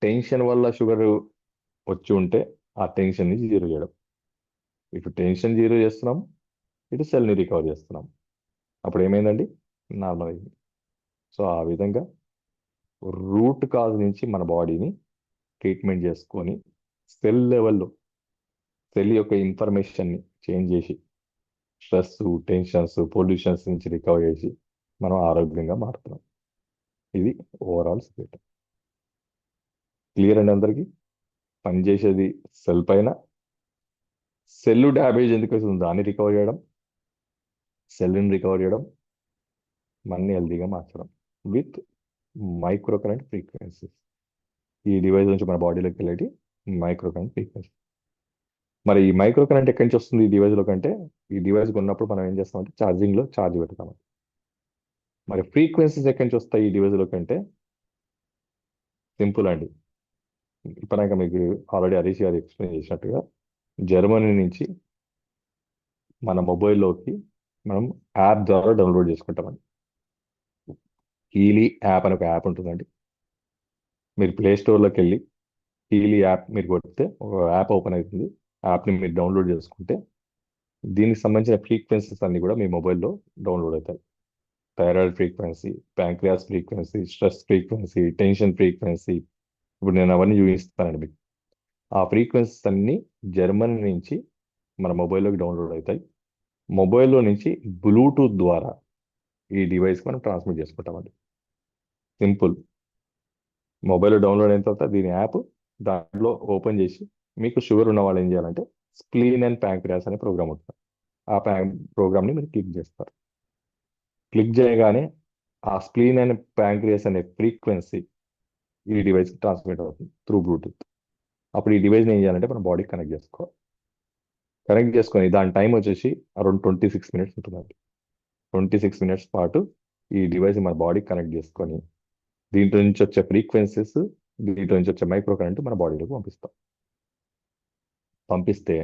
టెన్షన్ వల్ల షుగర్ వచ్చి ఉంటే ఆ టెన్షన్ని జీరో చేయడం. ఇటు టెన్షన్ జీరో చేస్తున్నాం, ఇటు సెల్ని రికవర్ చేస్తున్నాం. అప్పుడు ఏమైందండి? నార్మల్ అయింది. సో ఆ విధంగా రూట్ కాజ్ నుంచి మన బాడీని ట్రీట్మెంట్ చేసుకొని సెల్ లెవెల్లో సెల్ యొక్క ఇన్ఫర్మేషన్ని చేంజ్ చేసి స్ట్రెస్, టెన్షన్స్, పొల్యూషన్స్ నుంచి రికవర్ చేసి మనం ఆరోగ్యంగా మారుతున్నాం. ఇది ఓవరాల్ స్టేట్. క్లియర్ అండి అందరికీ? పనిచేసేది సెల్ పైన. సెల్ డ్యామేజ్ ఎందుకు అవుతుంది దాన్ని రికవర్ చేయడం, సెల్ని రికవర్ చేయడం, మనని హెల్తీగా మార్చడం విత్ మైక్రో కరెంట్ ఫ్రీక్వెన్సీస్. ఈ డివైస్ నుంచి మన బాడీలోకి వెళ్ళేటి మైక్రో కరెంట్ ఫ్రీక్వెన్సీ. మరి ఈ మైక్రో కరెంట్ ఎక్కడి నుంచి వస్తుంది ఈ డివైస్లో కంటే? ఈ డివైస్ కొన్నప్పుడు మనం ఏం చేస్తామంటే ఛార్జింగ్లో ఛార్జ్ పెడతాం. మరి ఫ్రీక్వెన్సీస్ ఎక్కడి నుంచి వస్తాయి ఈ డివైస్లో కంటే? సింపుల్ అండి. ఇప్పుడు మీకు ఆల్రెడీ హరీష్ గారు ఎక్స్ప్లెయిన్ చేసినట్టుగా జర్మనీ నుంచి మన మొబైల్లోకి మనం యాప్ ద్వారా డౌన్లోడ్ చేసుకుంటామండి. హీలీ యాప్ అని ఒక యాప్ ఉంటుందండి. మీరు ప్లే స్టోర్లోకి వెళ్ళి హీలీ యాప్ మీరు కొడితే ఒక యాప్ ఓపెన్ అవుతుంది. యాప్ని మీరు డౌన్లోడ్ చేసుకుంటే దీనికి సంబంధించిన ఫ్రీక్వెన్సీస్ అన్ని కూడా మీ మొబైల్లో డౌన్లోడ్ అవుతాయి. Thyroid frequency, pancreas frequency, stress frequency, tension frequency, ఇప్పుడు నేను అవన్నీ చూపిస్తానండి మీకు. ఆ ఫ్రీక్వెన్సీస్ అన్నీ జర్మనీ నుంచి మన మొబైల్లోకి డౌన్లోడ్ అవుతాయి. మొబైల్లో నుంచి బ్లూటూత్ ద్వారా ఈ డివైస్కి మనం ట్రాన్స్మిట్ చేసుకుంటామండి. సింపుల్. మొబైల్లో డౌన్లోడ్ అయిన తర్వాత దీని యాప్ దాంట్లో ఓపెన్ చేసి మీకు షుగర్ ఉన్న వాళ్ళు ఏం చేయాలంటే స్ప్లీన్ అండ్ ప్యాంక్రియాస్ అనే ప్రోగ్రామ్ ఉంటుంది. ఆ ప్రోగ్రామ్ని మీరు క్లిక్ చేస్తారు. క్లిక్ చేయగానే ఆ స్ప్లీన్ అండ్ ప్యాంక్రియాస్ అనే ఫ్రీక్వెన్సీ ఈ డివైస్కి ట్రాన్స్మిట్ అవుతుంది త్రూ బ్లూటూత్. అప్పుడు ఈ డివైస్ని ఏం చేయాలంటే మన బాడీకి కనెక్ట్ చేసుకోవాలి. కనెక్ట్ చేసుకొని దాని టైం వచ్చేసి అరౌండ్ 26 మినిట్స్ ఉంటుందండి. 26 మినిట్స్ పాటు ఈ డివైస్ మన బాడీకి కనెక్ట్ చేసుకొని దీంట్లో నుంచి వచ్చే ఫ్రీక్వెన్సీస్, దీంట్లో నుంచి వచ్చే మైక్రో కరెంట్ మన బాడీలోకి పంపిస్తే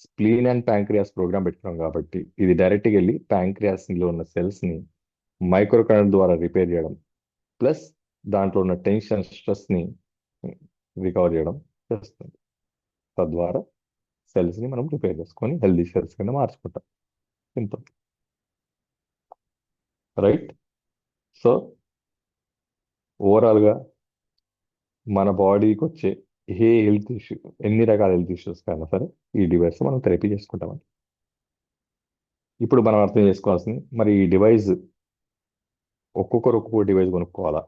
స్ప్లీన్ అండ్ ప్యాంక్రియాస్ ప్రోగ్రామ్ పెట్టుకున్నాం కాబట్టి ఇది డైరెక్ట్గా వెళ్ళి ప్యాంక్రియాస్లో ఉన్న సెల్స్ని మైక్రో కరెంట్ ద్వారా రిపేర్ చేయడం, ప్లస్ దాంట్లో ఉన్న టెన్షన్, స్ట్రెస్ని రికవర్ చేయడం చేస్తుంది. తద్వారా సెల్స్ని మనం రిపేర్ చేసుకొని హెల్దీ సెల్స్ కింద మార్చుకుంటాం. Simple, right? సో ఓవరాల్గా మన బాడీకి వచ్చే ఏ హెల్త్ ఇష్యూ, ఎన్ని రకాల హెల్త్ ఇష్యూస్ కైనా సరే ఈ డివైస్ మనం థెరపీ చేసుకుంటామండి. ఇప్పుడు మనం అర్థం చేసుకోవాల్సింది, మరి ఈ డివైస్ ఒక్కొక్కరు ఒక్కొక్క డివైస్ కొనుక్కోవాలా?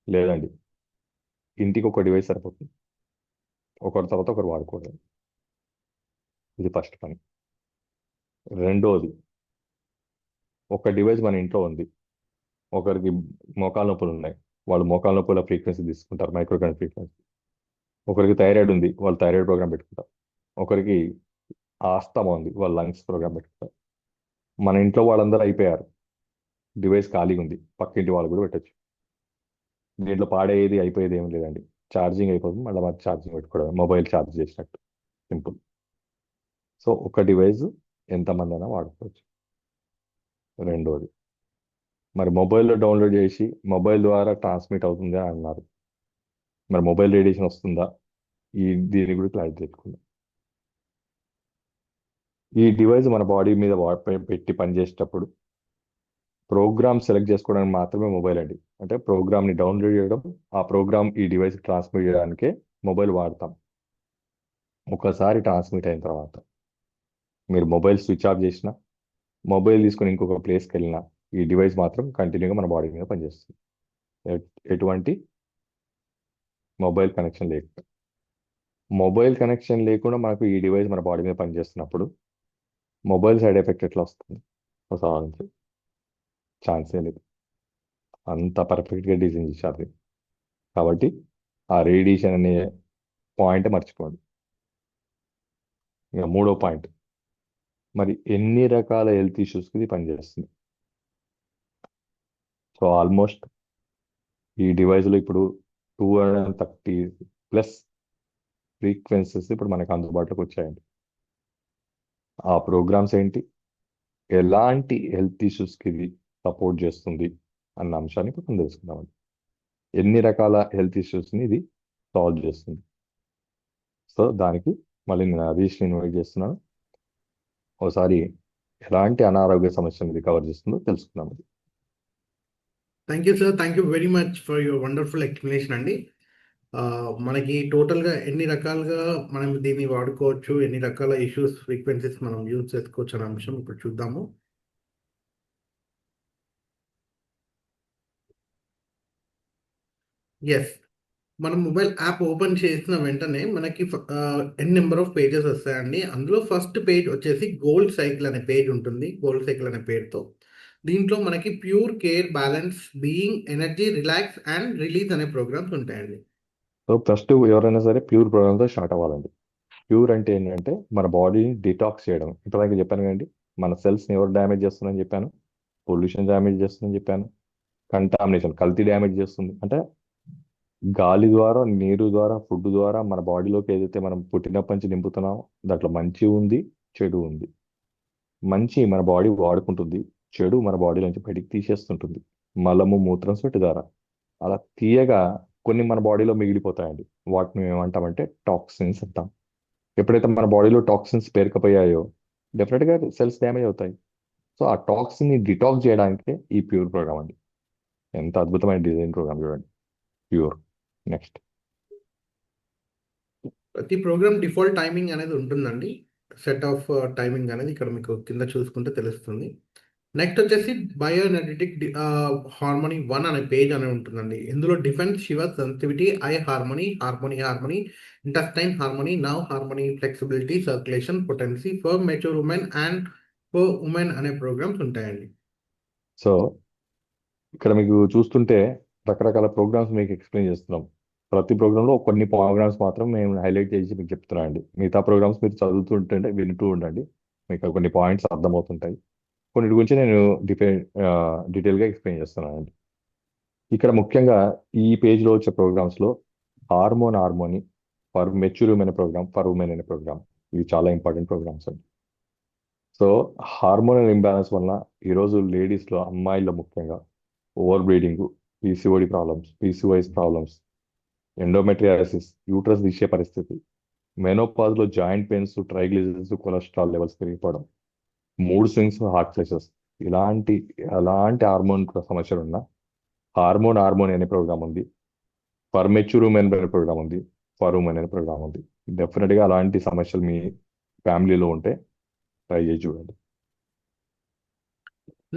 లేదండి, ఇంటికి ఒక డివైస్ సరిపోతుంది. ఒకరి తర్వాత ఒకరు వాడుకోవడం. ఇది ఫస్ట్ పని. రెండోది, ఒక డివైస్ మన ఇంట్లో ఉంది, ఒకరికి మోకాల నొప్పులు ఉన్నాయి, వాళ్ళు మోకాల నొప్పుల ఫ్రీక్వెన్సీ తీసుకుంటారు, మైక్రో కరెంట్ ఫ్రీక్వెన్సీ. ఒకరికి థైరాయిడ్ ఉంది, వాళ్ళు థైరాయిడ్ ప్రోగ్రామ్ పెట్టుకుంటారు. ఒకరికి ఆస్తమా ఉంది, వాళ్ళు లంగ్స్ ప్రోగ్రామ్ పెట్టుకుంటారు. మన ఇంట్లో వాళ్ళందరూ అయిపోయారు, డివైస్ ఖాళీగా ఉంది, పక్కింటి వాళ్ళు కూడా పెట్టచ్చు. దీంట్లో పాడేది అయిపోయేది ఏం లేదండి. ఛార్జింగ్ అయిపోతుంది, మళ్ళీ మరి ఛార్జింగ్ పెట్టుకోవడం, మొబైల్ ఛార్జ్ చేసినట్టు. సింపుల్. సో ఒక డివైస్ ఎంతమంది అయినా వాడుకోవచ్చు. రెండోది, మరి మొబైల్లో డౌన్లోడ్ చేసి మొబైల్ ద్వారా ట్రాన్స్మిట్ అవుతుందా అన్నారు. మరి మొబైల్ రేడియేషన్ వస్తుందా? దీని కూడా క్లారిటీ తెచ్చుకుందాం. ఈ డివైస్ మన బాడీ మీద పెట్టి పనిచేసేటప్పుడు ప్రోగ్రామ్ సెలెక్ట్ చేసుకోవడానికి మాత్రమే మొబైల్ అండి. అంటే ప్రోగ్రామ్ని డౌన్లోడ్ చేయడం, ఆ ప్రోగ్రామ్ ఈ డివైస్ ట్రాన్స్మిట్ చేయడానికే మొబైల్ వాడతాం. ఒకసారి ట్రాన్స్మిట్ అయిన తర్వాత మీరు మొబైల్ స్విచ్ ఆఫ్ చేసినా, మొబైల్ తీసుకొని ఇంకొక ప్లేస్కి వెళ్ళినా ఈ డివైస్ మాత్రం కంటిన్యూగా మన బాడీ మీద పనిచేస్తుంది. ఎటువంటి మొబైల్ కనెక్షన్ లేకుండా. మొబైల్ కనెక్షన్ లేకుండా మనకు ఈ డివైస్ మన బాడీ మీద పనిచేస్తున్నప్పుడు మొబైల్ సైడ్ ఎఫెక్ట్ ఎట్లా వస్తుంది? సాధించే ఛాన్సే లేదు. అంత పర్ఫెక్ట్గా డిజైన్ చేశారు దీన్ని. కాబట్టి ఆ రేడియేషన్ అనే పాయింట్ మర్చిపోండి. ఇక మూడో పాయింట్, మరి ఎన్ని రకాల హెల్త్ ఇష్యూస్కి ఇది పనిచేస్తుంది? సో ఆల్మోస్ట్ ఈ డివైస్లో ఇప్పుడు 230+ ఫ్రీక్వెన్సీస్ ఇప్పుడు మనకు అందుబాటులోకి వచ్చాయండి. ఆ ప్రోగ్రామ్స్ ఏంటి, ఎలాంటి హెల్త్ ఇష్యూస్కి ఇది సపోర్ట్ చేస్తుంది అన్న అంశాన్ని ఇప్పుడు మనం తెలుసుకుందామండి. ఎన్ని రకాల హెల్త్ ఇష్యూస్ని ఇది సాల్వ్ చేస్తుంది. సో దానికి మళ్ళీ నేను హరీష్ని ఇన్వైట్ చేస్తున్నాను. ఒకసారి ఎలాంటి అనారోగ్య సమస్యను ఇది కవర్ చేస్తుందో తెలుసుకుందాం. Thank you sir, thank you very much for your wonderful explanation అండి. మనకి టోటల్గా ఎన్ని రకాలుగా మనం దీన్ని వాడుకోవచ్చు, ఎన్ని రకాల ఇష్యూస్ ఫ్రీక్వెన్సీస్ మనం యూజ్ చేసుకోవచ్చు అనే అంశం ఇప్పుడు చూద్దాము. ఎస్, మనం మొబైల్ యాప్ ఓపెన్ చేసిన వెంటనే మనకి ఎన్ నెంబర్ ఆఫ్ పేజెస్ వస్తాయండి. అందులో ఫస్ట్ పేజ్ వచ్చేసి గోల్డ్ సైకిల్ అనే పేజ్ ఉంటుంది, గోల్డ్ సైకిల్ అనే పేరుతో. దీంట్లో మనకి pure care, balance, being, energy, relax and release అనే ప్రోగ్రామ్స్ ఉంటాయండి. సో ఫస్ట్ ఎవరైనా సరే ప్యూర్ ప్రోగ్రామ్తో స్టార్ట్ అవ్వాలండి. ప్యూర్ అంటే ఏంటంటే మన బాడీని డిటాక్స్ చేయడం. ఇప్పటిదాకా చెప్పాను కదండి, మన సెల్స్ని ఎవరు డ్యామేజ్ చేస్తుందని చెప్పాను, పొల్యూషన్ డ్యామేజ్ చేస్తుందని చెప్పాను, కంటామినేషన్ కల్తీ డ్యామేజ్ చేస్తుంది. అంటే గాలి ద్వారా, నీరు ద్వారా, ఫుడ్ ద్వారా మన బాడీలోకి ఏదైతే మనం పుట్టినప్పటి నుంచి నింపుతున్నామో దాంట్లో మంచి ఉంది, చెడు ఉంది. మంచి మన బాడీ వాడుకుంటుంది, చెడు మన బాడీ నుంచి బయటికి తీసేస్తుంటుంది. మలము, మూత్రం, స్వెట్ ద్వారా అలా తీయగా కొన్ని మన బాడీలో మిగిలిపోతాయండి. వాటిని మేము ఏమంటామంటే టాక్సిన్స్ అంటాం. ఎప్పుడైతే మన బాడీలో టాక్సిన్స్ పేరుకపోయాయో డెఫినెట్గా సెల్స్ డ్యామేజ్ అవుతాయి. సో ఆ టాక్సిన్ ని డిటాక్స్ చేయడానికే ఈ ప్యూర్ ప్రోగ్రామ్ అండి. ఎంత అద్భుతమైన డిజైన్ ప్రోగ్రామ్ చూడండి, ప్యూర్. నెక్స్ట్, ప్రతి ప్రోగ్రామ్ డిఫాల్ట్ టైమింగ్ అనేది ఉంటుందండి. సెట్ ఆఫ్ టైమింగ్ అనేది ఇక్కడ మీకు కింద చూసుకుంటే తెలుస్తుంది. నెక్స్ట్ వచ్చేసి బయో ఎనర్జెటిక్ హార్మోనీ 1 అనే పేజ్ అనేది ఉంటుందండి. ఇందులో defence, shiver, sensitivity, I harmony, harmony, intestine harmony, nerve harmony, flexibility, circulation, potency for mature women and for women అనే ప్రోగ్రామ్స్ ఉంటాయండి. సో ఇక్కడ మీకు చూస్తుంటే రకరకాల ప్రోగ్రామ్స్ మీకు ఎక్స్ప్లెయిన్ చేస్తున్నాం. ప్రతి ప్రోగ్రాంలో కొన్ని ప్రోగ్రామ్స్ మాత్రం మేము హైలైట్ చేసి మీకు చెప్తున్నాం అండి. మిగతా ప్రోగ్రామ్స్ మీరు చదువుతుంటే వింటూ ఉండండి, మీకు కొన్ని పాయింట్స్ అర్థమవుతుంటాయి. కొన్నిటి గురించి నేను డీటెయిల్గా ఎక్స్ప్లెయిన్ చేస్తున్నానండి. ఇక్కడ ముఖ్యంగా ఈ పేజ్లో వచ్చే ప్రోగ్రామ్స్లో harmony, for mature women program, for women అనే ప్రోగ్రామ్, ఇవి చాలా ఇంపార్టెంట్ ప్రోగ్రామ్స్ అండి. సో హార్మోనల్ ఇంబ్యాలెన్స్ వల్ల ఈరోజు లేడీస్లో, అమ్మాయిల్లో ముఖ్యంగా over bleeding, PCOS problems, endometriosis, uterus తీసే పరిస్థితి, మెనోపాజ్లో joint pains, triglycerides, cholesterol levels పెరిగిపోవడం, మూడ్ స్వింగ్స్, హార్ట్ ప్రెషర్స్, ఎలాంటి హార్మోన్ సమస్యలు ఉన్నా హార్మోన్ అనే ప్రోగ్రామ్ ఉంది. ఫర్ మెచ్యూర్ ఉమెన్ అనే ప్రోగ్రామ్ ఉంది, ఫర్ ఉమెన్ అనే ప్రోగ్రామ్ ఉంది. డెఫినెట్గా అలాంటి సమస్యలు మీ ఫ్యామిలీలో ఉంటే ట్రై చేసి చూడండి.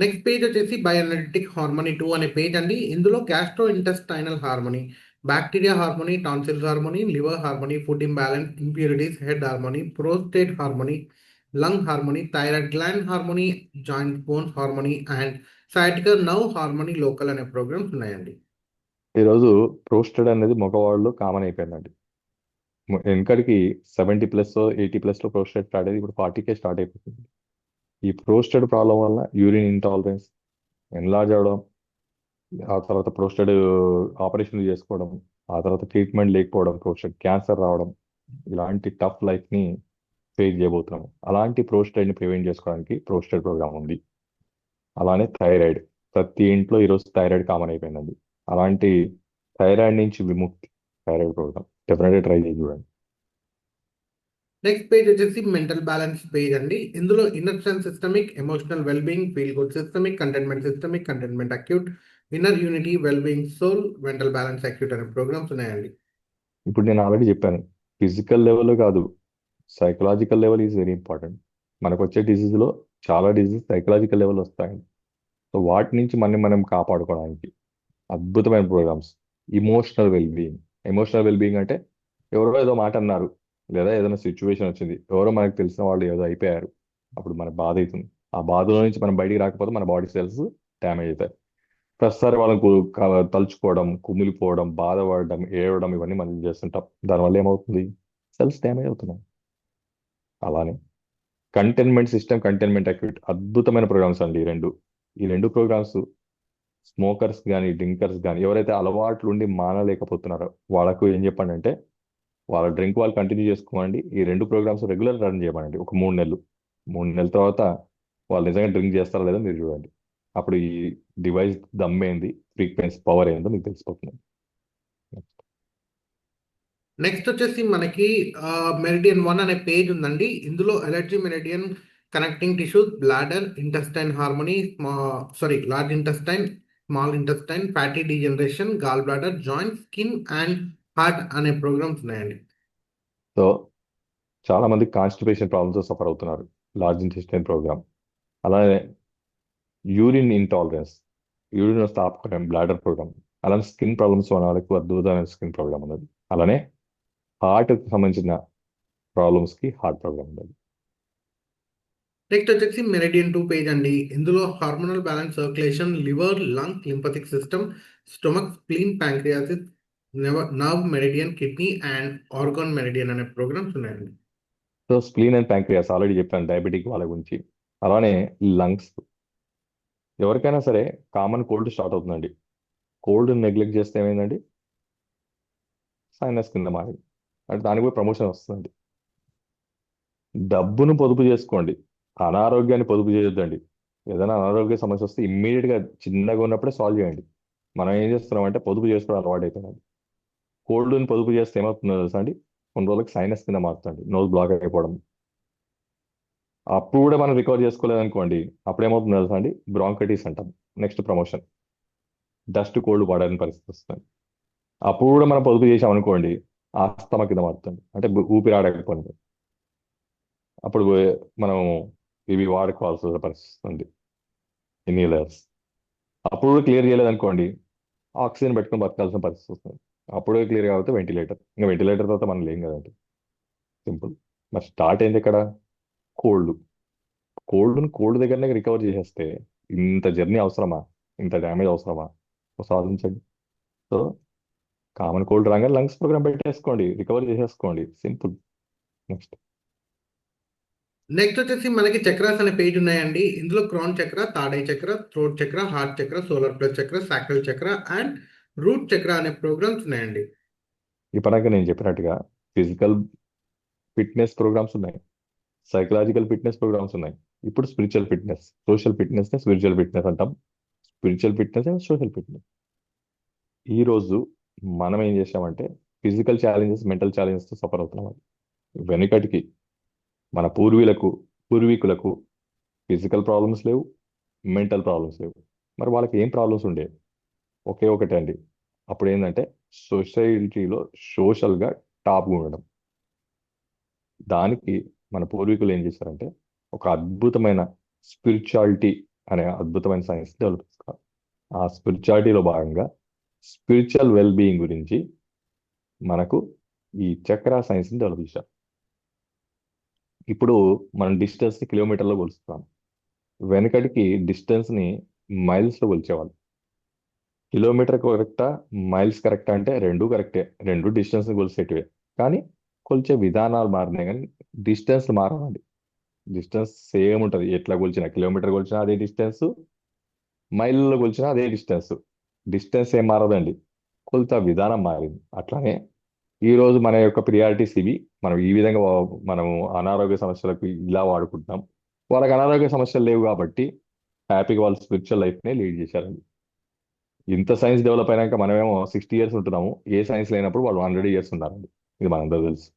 నెక్స్ట్ పేజ్ వచ్చేసి బయోఎనర్జెటిక్ హార్మోనీ 2 అనే పేజ్ అండి. ఇందులో gastro intestinal harmony, bacteria harmony, tonsils harmony, liver harmony, food imbalance, impurities, head harmony, prostate harmony, lung harmony, thyroid gland harmony, joint bones harmony and sciatic nerve harmony local అనే ప్రోగ్రామ్స్ ఉన్నాయండి. ఈరోజు ప్రోస్టెడ్ అనేది మగవాళ్ళు కామన్ అయిపోయిందండి. వెనకడికి 70+ 80+లో ప్రోస్టెడ్ స్టార్ట్ అయ్యి ఇప్పుడు 40కే స్టార్ట్ అయిపోతుంది. ఈ ప్రోస్టెడ్ ప్రాబ్లం వల్ల యూరిన్ ఇంటాలరెన్స్, ఎన్లార్జ్ అవడం, ఆ తర్వాత ప్రోస్టెడ్ ఆపరేషన్లు చేసుకోవడం, ఆ తర్వాత ట్రీట్మెంట్ లేకపోవడం, ప్రోస్టెడ్ క్యాన్సర్ రావడం, ఇలాంటి టఫ్ లైఫ్ని ఫేస్ చేయబోతున్నాం. అలాంటి ప్రోస్టెడ్ని ప్రివెంట్ చేసుకోవడానికి ప్రోస్టెడ్ ప్రోగ్రామ్ ఉంది. అలానే థైరాయిడ్, ప్రతి ఇంట్లో ఈరోజు థైరాయిడ్ కామన్ అయిపోయిందండి. అలాంటి థైరాయిడ్ నుంచి విముక్తి, థైరాయిడ్ ప్రోగ్రామ్ డెఫినెట్గా ట్రై చేసి చూడండి. నెక్స్ట్ పేజ్ వచ్చేసి మెంటల్ బ్యాలెన్స్ పేజ్ అండి. ఇందులో inner systemic, emotional wellbeing, feel good systemic, contentment acute, inner unity, wellbeing soul, mental balance acute అనే ప్రోగ్రామ్స్ ఉన్నాయండి. ఇప్పుడు నేను ఆల్రెడీ చెప్పాను, ఫిజికల్ లెవెల్లో కాదు, psychological level is very important. మనకు వచ్చే డిసీజ్లో చాలా డిసీజ్ సైకలాజికల్ లెవెల్ వస్తాయండి. సో వాటి నుంచి మనం కాపాడుకోవడానికి అద్భుతమైన ప్రోగ్రామ్స్. ఎమోషనల్ వెల్బీయింగ్ అంటే ఎవరో ఏదో మాట అన్నారు, లేదా ఏదైనా సిచ్యువేషన్ వచ్చింది, ఎవరో మనకు తెలిసిన వాళ్ళు ఏదో అయిపోయారు, అప్పుడు మనకు బాధ అవుతుంది. ఆ బాధలో నుంచి మనం బయటికి రాకపోతే మన బాడీ సెల్స్ డ్యామేజ్ అవుతాయి. ప్రతిసారి వాళ్ళకు తలుచుకోవడం, కుమిలిపోవడం, బాధపడడం, ఏడవడం, ఇవన్నీ మనం చేస్తుంటాం. దానివల్ల ఏమవుతుంది, సెల్స్ డ్యామేజ్ అవుతున్నాయి. అలానే కంటైన్మెంట్ సిస్టమ్, కంటైన్మెంట్ యాక్టివిటీ అద్భుతమైన ప్రోగ్రామ్స్ అండి ఈ రెండు ప్రోగ్రామ్స్ స్మోకర్స్ కానీ డ్రింకర్స్ కానీ ఎవరైతే అలవాట్లు ఉండి మానలేకపోతున్నారో వాళ్ళకు ఏం చెప్పండి అంటే వాళ్ళ డ్రింక్ వాళ్ళు కంటిన్యూ చేసుకోమండి. ఈ రెండు ప్రోగ్రామ్స్ రెగ్యులర్ రన్ చేయమనండి ఒక 3 నెలలు. 3 నెలల తర్వాత వాళ్ళు నిజంగా డ్రింక్ చేస్తారా లేదా మీరు చూడండి. అప్పుడు ఈ డివైస్ దమ్మేంది, ఫ్రీక్వెన్సీ పవర్ ఏందో మీకు తెలిసిపోతుంది. నెక్స్ట్ వచ్చేసి మనకి మెరిడియన్ 1 అనే పేజ్ ఉందండి. ఇందులో allergy meridian connecting tissues, bladder, intestine harmony, large intestine, small intestine, fatty degeneration, gall bladder, joint, skin and heart అనే ప్రోగ్రామ్స్ ఉన్నాయండి. సో చాలా మంది కాన్స్టిపేషన్ ప్రాబ్లమ్స్ సఫర్ అవుతున్నారు. లార్జ్ ఇంటెస్టైన్ ప్రోగ్రామ్, అలానే యూరిన్ ఇంటాలరెన్స్, యూరిన్ వస్తే ఆపుకోవడం బ్లాడర్ ప్రోగ్రామ్, అలానే స్కిన్ ప్రాబ్లమ్స్ ఉన్న వాళ్ళకి అద్భుతమైన స్కిన్ ప్రోగ్రామ్ ఉన్నది. అలానే హార్ట్కి సంబంధించిన ప్రాబ్లమ్స్కి హార్ట్ ప్రోగ్రామ్ ఉన్నది. నెక్స్ట్ వచ్చేసి మెరిడియన్ 2 పేజ్ అండి. ఇందులో hormonal balance, circulation, liver, lung, lymphatic system, stomach, spleen, pancreas, nerve meridian, kidney and organ meridian అనే ప్రోగ్రామ్స్ ఉన్నాయండి. So spleen and pancreas already చెప్పాను, డయాబెటిక్ వాళ్ళ గురించి. అలానే లంగ్స్, ఎవరికైనా సరే కామన్ కోల్డ్ స్టార్ట్ అవుతుందండి. కోల్డ్ నెగ్లెక్ట్ చేస్తే ఏమైందండి, సైనస్ కింద మారింది. అంటే దానికి కూడా ప్రమోషన్ వస్తుందండి. డబ్బును పొదుపు చేసుకోండి, అనారోగ్యాన్ని పొదుపు చేయొద్దండి. ఏదైనా అనారోగ్య సమస్య వస్తే ఇమ్మీడియట్గా చిన్నగా ఉన్నప్పుడే సాల్వ్ చేయండి. మనం ఏం చేస్తున్నాం అంటే పొదుపు చేసుకోవడం అలవాటు అయిపోయింది. కోల్డ్ని పొదుపు చేస్తే ఏమవుతుందో తెలుసా అండి, కొన్ని రోజులకి సైనస్ కింద మారుతుంది, నోస్ బ్లాక్ అయిపోవడం. అప్పుడు కూడా మనం రికవర్ చేసుకోలేదు అనుకోండి, అప్పుడు ఏమవుతుందో తెలుసా అండి, బ్రాంకైటిస్ అంటాం. నెక్స్ట్ ప్రమోషన్, డస్ట్ కోల్డ్ పడని పరిస్థితి వస్తుంది. అప్పుడు కూడా మనం పొదుపు చేసాం అనుకోండి, ఆస్తమా కింద మారుతుంది, అంటే ఊపిరి ఆడకపోయింది. అప్పుడు మనం ఇవి వాడుకోవాల్సిన పరిస్థితి ఉంది, ఇన్హేలర్స్. అప్పుడు కూడా క్లియర్ చేయలేదనుకోండి, ఆక్సిజన్ పెట్టుకొని బతకాల్సిన పరిస్థితి వస్తుంది. అప్పుడే క్లియర్ కాబట్టి వెంటిలేటర్, ఇంకా వెంటిలేటర్ తర్వాత మనం లేం కదండి, సింపుల్. మరి స్టార్ట్ అయింది ఇక్కడ కోల్డ్. కోల్డ్ దగ్గరనే రికవర్ చేసేస్తే ఇంత జర్నీ అవసరమా, ఇంత డ్యామేజ్ అవసరమా, సాధించండి. సో కామన్ కోల్డ్ రాగానే లంగ్స్ ప్రోగ్రామ్ పెట్టేసుకోండి, రికవర్ చేసేసుకోండి, సింపుల్. నెక్స్ట్ నెక్స్ట్ వచ్చేసి మనకి చక్రాస్ అనే పేజ్ ఉన్నాయండి. ఇందులో క్రౌన్ చక్ర, థర్డ్ ఐ చక్ర, థ్రోట్ చక్ర, హార్ట్ చక్ర, సోలార్ ప్లస్ చక్ర, సాక్రల్ చక్ర అండ్ రూట్ చక్ర అనే ప్రోగ్రామ్స్ ఉన్నాయండి. ఇప్పటిదాకా నేను చెప్పినట్టుగా ఫిజికల్ ఫిట్నెస్ ప్రోగ్రామ్స్ ఉన్నాయి, సైకలాజికల్ ఫిట్నెస్ ప్రోగ్రామ్స్ ఉన్నాయి. ఇప్పుడు స్పిరిచువల్ ఫిట్నెస్, సోషల్ ఫిట్నెస్ ని స్పిరిచువల్ ఫిట్నెస్ అంటాం. Spiritual fitness and social fitness. ఈ రోజు మనం ఏం చేసామంటే physical challenges, mental challenges suffer అవుతున్నాం. వెనుకటికి మన పూర్వీకులకు ఫిజికల్ ప్రాబ్లమ్స్ లేవు, మెంటల్ ప్రాబ్లమ్స్ లేవు. మరి వాళ్ళకి ఏం ప్రాబ్లమ్స్ ఉండేవి? ఒకే ఒకటే అండి, అప్పుడు ఏంటంటే సొసైటీలో సోషల్గా టాప్గా ఉండడం. దానికి మన పూర్వీకులు ఏం చేశారంటే ఒక అద్భుతమైన స్పిరిచువాలిటీ అనే అద్భుతమైన సైన్స్ డెవలప్ చేస్తారు. ఆ స్పిరిచువాలిటీలో భాగంగా స్పిరిచువల్ వెల్ బీయింగ్ గురించి మనకు ఈ చక్ర సైన్స్ని డెవలప్ చేశారు. ఇప్పుడు మనం డిస్టెన్స్ని కిలోమీటర్లో కొలుస్తున్నాం. వెనకటికి డిస్టెన్స్ని మైల్స్లో కొలిచేవాళ్ళు. కిలోమీటర్ కరెక్టా, మైల్స్ కరెక్టా అంటే రెండు కరెక్టే, రెండు డిస్టెన్స్ని కొలిసేటివే. కానీ కొలిచే విధానాలు మారినాయి, కానీ డిస్టెన్స్ మారవండి. డిస్టెన్స్ సేమ్ ఉంటుంది, ఎట్లా కొలిచినా, కిలోమీటర్ కొలిచినా అదే డిస్టెన్స్, మైళ్ళలో కొలిచినా అదే డిస్టెన్స్. డిస్టెన్స్ ఏం మారదండి, కొలత విధానం మారింది. అట్లానే ఈ రోజు మన యొక్క ప్రియారిటీస్ ఇవి. మనం ఈ విధంగా మనము అనారోగ్య సమస్యలకు ఇలా వాడుకుంటున్నాం. వాళ్ళకి అనారోగ్య సమస్యలు లేవు కాబట్టి హ్యాపీగా వాళ్ళు స్పిరిచువల్ లైఫ్నే లీడ్ చేశారండి. ఇంత సైన్స్ డెవలప్ అయినాక మనమేమో 60 years ఉంటున్నాము, ఏ సైన్స్ లేనప్పుడు వాళ్ళు 100 years ఉన్నారండి. ఇది మనందరూ తెలుసు.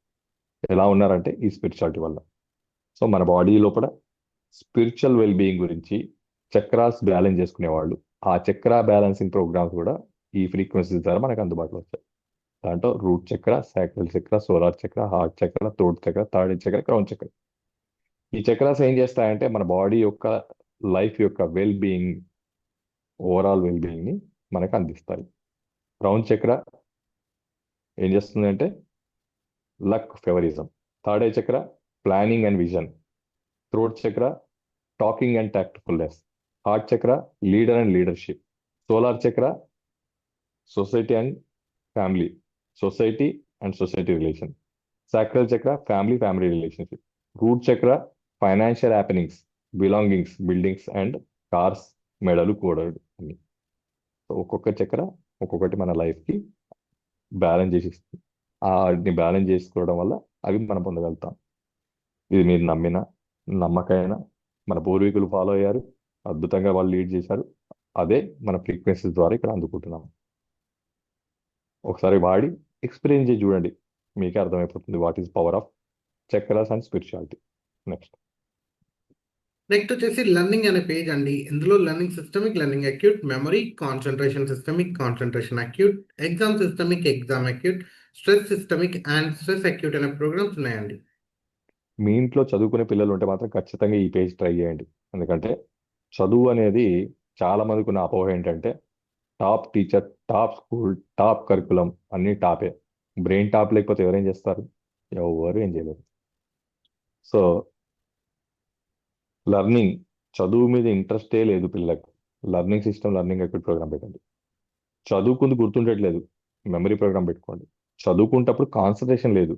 ఎలా ఉన్నారంటే ఈ స్పిరిచువాలిటీ వల్ల. సో మన బాడీ లోపల స్పిరిచువల్ వెల్ బీయింగ్ గురించి చక్రాస్ బ్యాలెన్స్ చేసుకునే వాళ్ళు, ఆ చక్ర బ్యాలెన్సింగ్ ప్రోగ్రామ్స్ కూడా ఈ ఫ్రీక్వెన్సీస్ ద్వారా మనకు అందుబాటులో వచ్చాయి. దాంట్లో రూట్ చక్ర, సాక్రల్ చక్ర, సోలార్ చక్ర, హార్ట్ చక్ర, థ్రోట్ చక్ర, థర్డ్ ఐ చక్ర, క్రౌన్ చక్ర. ఈ చక్రాస్ ఏం చేస్తాయంటే మన బాడీ యొక్క లైఫ్ యొక్క well being, overall well being ని మనకు అందిస్తాయి. క్రౌన్ చక్ర ఏం చేస్తుంది అంటే లక్, ఫేవరిజం. థర్డ్ ఐ చక్ర ప్లానింగ్ అండ్ విజన్. థ్రోట్ చక్ర టాకింగ్ అండ్ టాక్ట్ఫుల్నెస్. హార్ట్ చక్ర లీడర్ అండ్ లీడర్షిప్. సోలార్ చక్ర society and family, society and society relation. Sacral చక్ర ఫ్యామిలీ రిలేషన్షిప్. రూట్ చక్ర financial happenings, belongings, buildings and cars, మెడలు, కోడలు అన్ని. సో ఒక్కొక్క చక్ర ఒక్కొక్కటి మన లైఫ్కి బ్యాలెన్స్ చేసి ఇస్తుంది. వాటిని బ్యాలెన్స్ చేసుకోవడం వల్ల అవి మనం పొందగలుగుతాం. ఇది మీరు నమ్మిన నమ్మకైనా మన పూర్వీకులు ఫాలో అయ్యారు, అద్భుతంగా వాళ్ళు లీడ్ చేశారు. అదే మన ఫ్రీక్వెన్సీస్ ద్వారా ఇక్కడ అందుకుంటున్నాం. ఒకసారి వాడి ఎక్స్పీరియన్స్ చేసి చూడండి, మీకే అర్థమైపోతుంది what is power of chakras and spirituality. Next next వచ్చేసి లెర్నింగ్ అనే పేజ్ అండి. ఇందులో learning systemic, learning acute, memory, concentration systemic, concentration acute, exam systemic, exam acute, stress systemic and stress acute అనే ప్రోగ్రామ్స్ ఉన్నాయండి. మీ ఇంట్లో చదువుకునే పిల్లలు ఉంటే మాత్రం ఖచ్చితంగా ఈ పేజ్ ట్రై చేయండి. ఎందుకంటే చదువు అనేది చాలా మందికి ఉన్న అపోహ ఏంటంటే top teacher, top school, top curriculum అన్నీ టాపే. బ్రెయిన్ టాప్ లేకపోతే ఎవరేం చేస్తారు? ఎవరు ఏం చేయలేరు. సో లర్నింగ్, చదువు మీద ఇంట్రెస్టే లేదు పిల్లలకు, learning system, learning acute programme పెట్టండి. చదువుకుంది గుర్తుండట్లేదు, మెమరీ ప్రోగ్రామ్ పెట్టుకోండి. చదువుకుంటప్పుడు కాన్సన్ట్రేషన్ లేదు,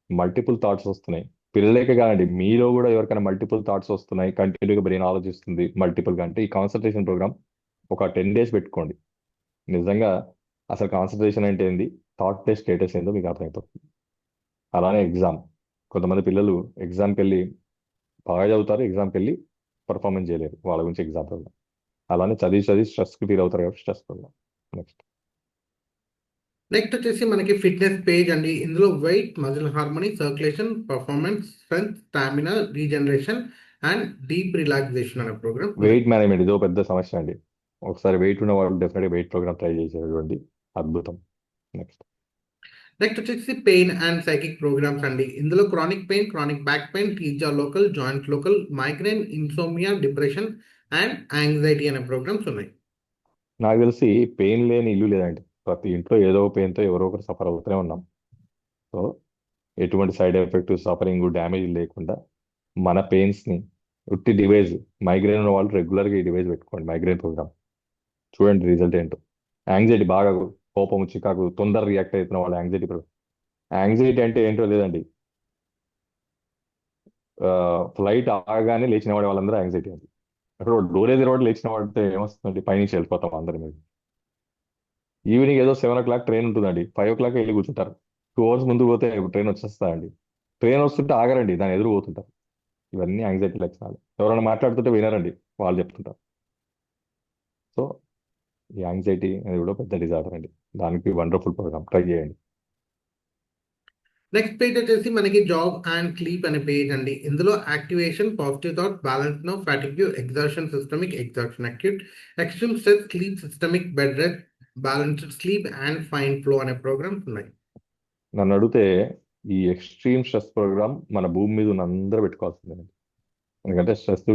మల్టిపుల్ థాట్స్ వస్తున్నాయి. పిల్లలకే కాదండి, మీలో కూడా ఎవరికైనా మల్టిపుల్ థాట్స్ వస్తున్నాయి, కంటిన్యూగా బ్రెయిన్ ఆలోచిస్తుంది మల్టిపుల్గా అంటే ఈ కాన్సన్ట్రేషన్ ప్రోగ్రామ్ ఒక 10 days పెట్టుకోండి. నిజంగా అసలు కాన్సన్ట్రేషన్ అంటే ఏంది, థాట్ బేస్ స్టేటస్ ఏందో మీకు అర్థమైపోతుంది. అలానే ఎగ్జామ్, కొంతమంది పిల్లలు ఎగ్జామ్కి వెళ్ళి బాగా చదువుతారు, ఎగ్జామ్కి వెళ్ళి పర్ఫార్మెన్స్ చేయలేరు, వాళ్ళ గురించి ఎగ్జామ్ ప్రోగ్రామ్. అలానే చదివి చదివి స్ట్రెస్కి ఫీల్ అవుతారు కాబట్టి స్ట్రెస్ ప్రోగ్రామ్. నెక్స్ట్ నెక్స్ట్ వచ్చేసి మనకి ఫిట్నెస్ పేజ్ అండి. ఇందులో weight, muscle harmony, circulation, performance, strength, stamina, regeneration and deep relaxation అనే ప్రోగ్రామ్ ఉన్నాయి. వెయిట్ మేనేజ్మెంట్ ఇదో పెద్ద సమస్య అండి. ఒకసారి వెయిట్ ఉన్న వాళ్ళు డెఫినెట్గా వెయిట్ ప్రోగ్రామ్ ట్రై చేసేటువంటి అద్భుతం. నెక్స్ట్ నెక్స్ట్ వచ్చేసి పెయిన్ అండ్ సైకిక్ ప్రోగ్రామ్స్ అండి. ఇందులో chronic pain, chronic back pain, టీజా local, joint local, migraine, insomnia, depression and anxiety అనే ప్రోగ్రామ్స్ ఉన్నాయి. నాకు తెలిసి పెయిన్ లేని ఇల్లు లేదండి. ప్రతి ఇంట్లో ఏదో ఒక పెయిన్తో ఎవరో ఒకరు సఫర్ అవుతూనే ఉన్నాం. సో ఎటువంటి సైడ్ ఎఫెక్ట్, సఫరింగ్, డ్యామేజ్ లేకుండా మన పెయిన్స్ని ఉట్టి డివైజ్, మైగ్రేన్ ఉన్న వాళ్ళు రెగ్యులర్గా ఈ డివైజ్ పెట్టుకోండి, మైగ్రేన్ ప్రోగ్రామ్ చూడండి రిజల్ట్ ఏంటో. యాంగ్జైటీ బాగా కోపం, చికాకు, తొందర రియాక్ట్ అవుతున్న వాళ్ళు యాంగ్జైటీ ప్రోగ్రామ్. యాంగ్జైటీ అంటే ఏంటో లేదండి, ఫ్లైట్ ఆగానే లేచిన వాడి వాళ్ళందరూ యాంగ్జైటీ అండి. అక్కడ డోర్ ఎదురు లేచిన వాడితే ఏమొస్తుందండి, పైనుంచి వెళ్ళిపోతాం అందరి మీద. ఈవినింగ్ ఏదో 7 o'clock ట్రైన్ ఉంటుందండి, 5 o'clock వెళ్ళి కూర్చుంటారు. 2 hours ముందు పోతే ట్రైన్ వచ్చేస్తుందండి. ట్రైన్ వస్తుంటే ఆగరండి, దాని ఎదురు పోతుంటారు. ఇవన్నీ యాంగ్జైటీ లక్షణాలు. ఎవరైనా మాట్లాడుతుంటే వినరండి, వాళ్ళు చెప్తుంటారు. సో ఈ యాంగ్జైటీ అనేది కూడా పెద్ద డిజార్డర్ అండి. దానికి వండర్ఫుల్ ప్రోగ్రామ్ ట్రై చేయండి. నెక్స్ట్ పేజ్ వచ్చేసి మనకి జాబ్ అండ్ స్లీప్ అనే పేజ్ అండి. ఇందులో activation, positive thought, balance no, fatigue, exhaustion systemic, exhaustion acute, extreme stress, sleep systemic, bed rest, balanced sleep and fine flow అనే ప్రోగ్రామ్స్ ఉన్నాయి. నన్ను అడిగితే ఈ ఎక్స్ట్రీమ్ స్ట్రెస్ ప్రోగ్రామ్ మన భూమి మీద ఉన్న అందరూ పెట్టుకోవాల్సిందే. ఎందుకంటే స్ట్రెస్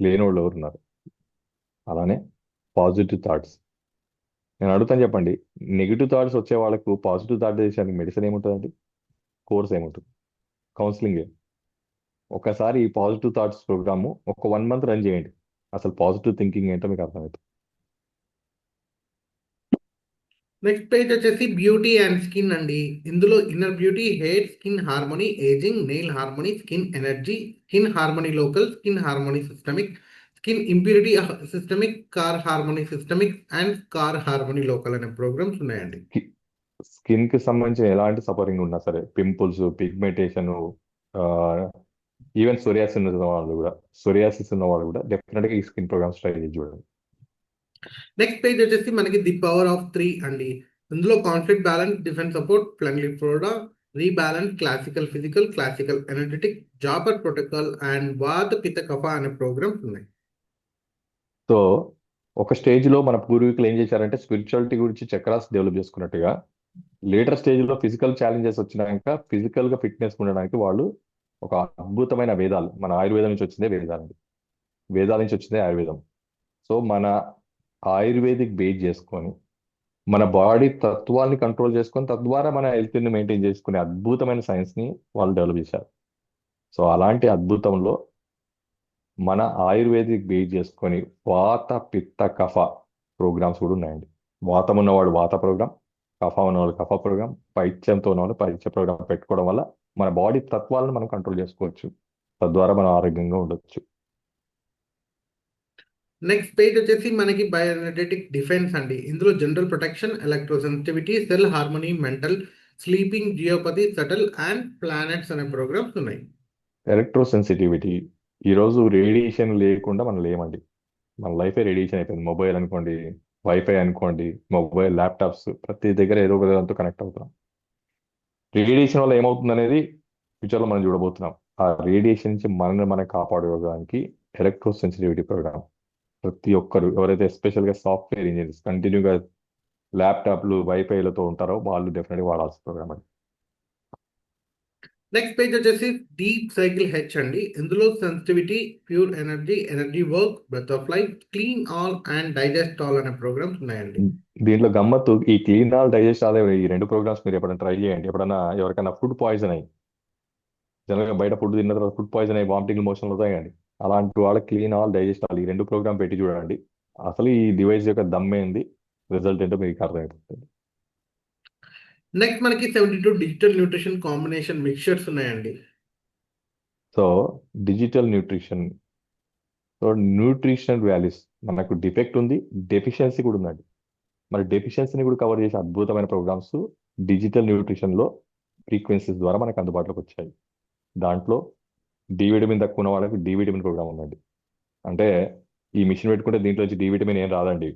లేని వాళ్ళు ఎవరున్నారు. అలానే పాజిటివ్ థాట్స్, నేను అడుగుతాను చెప్పండి, నెగిటివ్ థాట్స్ వచ్చే వాళ్ళకు పాజిటివ్ థాట్ చేసేందుకు మెడిసిన్ ఏముంటుందండి, కోర్స్ ఏముంటుంది, కౌన్సిలింగ్. ఒకసారి ఈ పాజిటివ్ థాట్స్ ప్రోగ్రాము ఒక 1 month రన్ చేయండి, అసలు పాజిటివ్ థింకింగ్ ఏంటో మీకు అర్థమవుతుంది. నెక్స్ట్ పేజ్ వచ్చేసి బ్యూటీ అండ్ స్కిన్ అండి. ఇందులో inner beauty, hair, skin harmony, ageing, nail harmony, skin energy, skin harmony local, skin harmony systemic, skin impurity systemic, car harmony systemic and car harmony local అనే ప్రోగ్రామ్స్ ఉన్నాయండి. స్కిన్ కి సంబంధించిన ఎలాంటి సఫరింగ్ ఉన్నా సరే, పింపుల్స్, పిగ్మెంటేషన్, ఈవెన్ సొరియాసిస్ ఉన్న వాళ్ళు కూడా డెఫినెట్గా ఈ స్కిన్ ప్రోగ్రామ్స్ ట్రై చేసి చూడండి. నెక్స్ట్ పేజ్ వచ్చేసి మనకి ది పవర్ ఆఫ్ 3 అండి. ఇందులో conflict balance, defence support, friendly flora, rebalance, classical physical, classical energetic, Zapper protocol and వాత పిత కఫ అనే ప్రోగ్రామ్స్ ఉన్నాయి. సో ఒక స్టేజ్లో మన పూర్వీకులు ఏం చేశారంటే స్పిరిచువాలిటీ గురించి చక్రాస్ డెవలప్ చేసుకున్నట్టుగా, లేటర్ స్టేజ్లో ఫిజికల్ ఛాలెంజెస్ వచ్చినాక ఫిజికల్గా ఫిట్నెస్ ఉండడానికి వాళ్ళు ఒక అద్భుతమైన వేదాలు, మన ఆయుర్వేదం నుంచి వచ్చిందే వేదాలండి, వేదాల నుంచి వచ్చిందే ఆయుర్వేదం. సో మన ఆయుర్వేదిక్ బేస్ చేసుకొని మన బాడీ తత్వాన్ని కంట్రోల్ చేసుకొని తద్వారా మన హెల్త్ని మెయింటైన్ చేసుకునే అద్భుతమైన సైన్స్ని వాళ్ళు డెవలప్ చేశారు. సో అలాంటి అద్భుతంలో మన ఆయుర్వేదిక్ బేస్ చేసుకొని వాత పిత్త కఫ ప్రోగ్రామ్స్ కూడా ఉన్నాయండి. వాతం ఉన్నవాడు వాత ప్రోగ్రామ్, కఫ ఉన్నవాడు కఫ ప్రోగ్రామ్, పైత్యంతో ఉన్నవాడు పైత్య ప్రోగ్రామ్ పెట్టుకోవడం వల్ల మన బాడీ తత్వాలను మనం కంట్రోల్ చేసుకోవచ్చు. తద్వారా మనం ఆరోగ్యంగా ఉండొచ్చు. నెక్స్ట్ పేజ్ వచ్చేసి మనకి బయోఎనర్జెటిక్ డిఫెన్స్ అండి. ఇందులో general protection, electrosensitivity, cell harmony, mental, sleeping, geopathy, subtle and planets అనే ప్రోగ్రామ్స్ ఉన్నాయి. ఎలక్ట్రో సెన్సిటివిటీ, ఈరోజు రేడియేషన్ లేకుండా మనం లేమండి. మన లైఫే రేడియేషన్ అయిపోయింది. మొబైల్ అనుకోండి, వైఫై అనుకోండి, మొబైల్, ల్యాప్టాప్స్, ప్రతి దగ్గర ఏదో ఒక దాంతో కనెక్ట్ అవుతున్నాం. రేడియేషన్ వల్ల ఏమవుతుంది అనేది ఫ్యూచర్లో మనం చూడబోతున్నాం. ఆ రేడియేషన్ నుంచి మనల్ని మనం కాపాడుకోవడానికి ఎలక్ట్రో సెన్సిటివిటీ ప్రోగ్రామ్ ప్రతి ఒక్కరు ఎవరైతే ఎస్పెషల్గా సాఫ్ట్వేర్ ఇంజనీర్స్ కంటిన్యూగా ల్యాప్టాప్లు వైఫైలతో ఉంటారో వాళ్ళు డెఫినెట్గా వాడాల్సిన ప్రోగ్రామ్ అండి. నెక్స్ట్ పేజ్ వచ్చేసి డీప్ సైకిల్ హెచ్ అండి. ఇందులో sensitivity, pure energy, energy work, breath of life, clean all and digest all అనే ప్రోగ్రామ్స్ ఉన్నాయండి. దీంట్లో గమ్మత్తు ఈ క్లీన్ ఆల్ డైజెస్ట్ ఆల్ ఈ రెండు ప్రోగ్రామ్స్ మీరు ఎప్పుడైనా ట్రై చేయండి. ఎప్పుడైనా ఎవరికైనా ఫుడ్ పాయిజన్ అయ్యి, జనరల్గా బయట ఫుడ్ తిన్న తర్వాత ఫుడ్ పాయిజన్ అయ్యి వామిటింగ్ మోషన్లు అవుతాయండి. అలాంటి వాళ్ళకి క్లీన్ ఆల్ డైజెస్ట్ ఆల్ ఈ రెండు ప్రోగ్రామ్ పెట్టి చూడండి. అసలు ఈ డివైస్ యొక్క దమ్మేంది, రిజల్ట్ ఏంటో మీకు అర్థమైపోతుంది. నెక్స్ట్ మనకి 72 డిజిటల్ న్యూట్రిషన్ కాంబినేషన్ మిక్చర్స్ ఉన్నాయండి. So digital nutrition, so nutritional values, మనకు డిఫెక్ట్ ఉంది, డెఫిషియన్సీ కూడా ఉందండి. మరి డెఫిషియన్సీని కూడా కవర్ చేసే అద్భుతమైన ప్రోగ్రామ్స్ డిజిటల్ న్యూట్రిషన్లో ఫ్రీక్వెన్సీస్ ద్వారా మనకు అందుబాటులోకి వచ్చాయి. దాంట్లో డి విటమిన్ తక్కువ ఉన్న వాళ్ళకి డి విటమిన్ ప్రోగ్రామ్ ఉందండి. అంటే ఈ మిషన్ పెట్టుకుంటే దీంట్లో వచ్చి డి విటమిన్ ఏం రాదండి.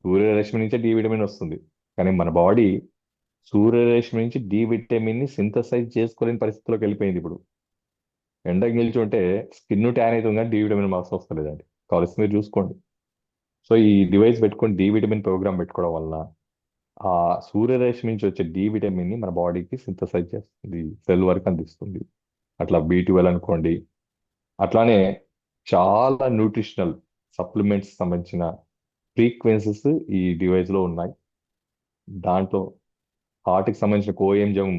సూర్యరశ్మి నుంచే డి విటమిన్ వస్తుంది. కానీ మన బాడీ సూర్యరశ్మి నుంచి డి విటమిన్ని సింథసైజ్ చేసుకోలేని పరిస్థితిలోకి వెళ్ళిపోయింది. ఇప్పుడు ఎండకి నిల్చుంటే స్కిన్ ట్యాన్ అవుతుంది కానీ డి విటమిన్ మార్క్స్ వస్తలేదండి. కావాల్సి మీరు చూసుకోండి. సో ఈ డివైస్ పెట్టుకొని డి విటమిన్ ప్రోగ్రామ్ పెట్టుకోవడం వలన ఆ సూర్యరశ్మి నుంచి వచ్చే డి విటమిన్ని మన బాడీకి సింథసైజ్ చేస్తుంది, సెల్ వరకు అందిస్తుంది. అట్లా B12 అనుకోండి. అట్లానే చాలా న్యూట్రిషనల్ సప్లిమెంట్స్ సంబంధించిన ఫ్రీక్వెన్సీస్ ఈ డివైస్లో ఉన్నాయి. దాంట్లో హార్ట్కి సంబంధించిన కోఎంజమ్,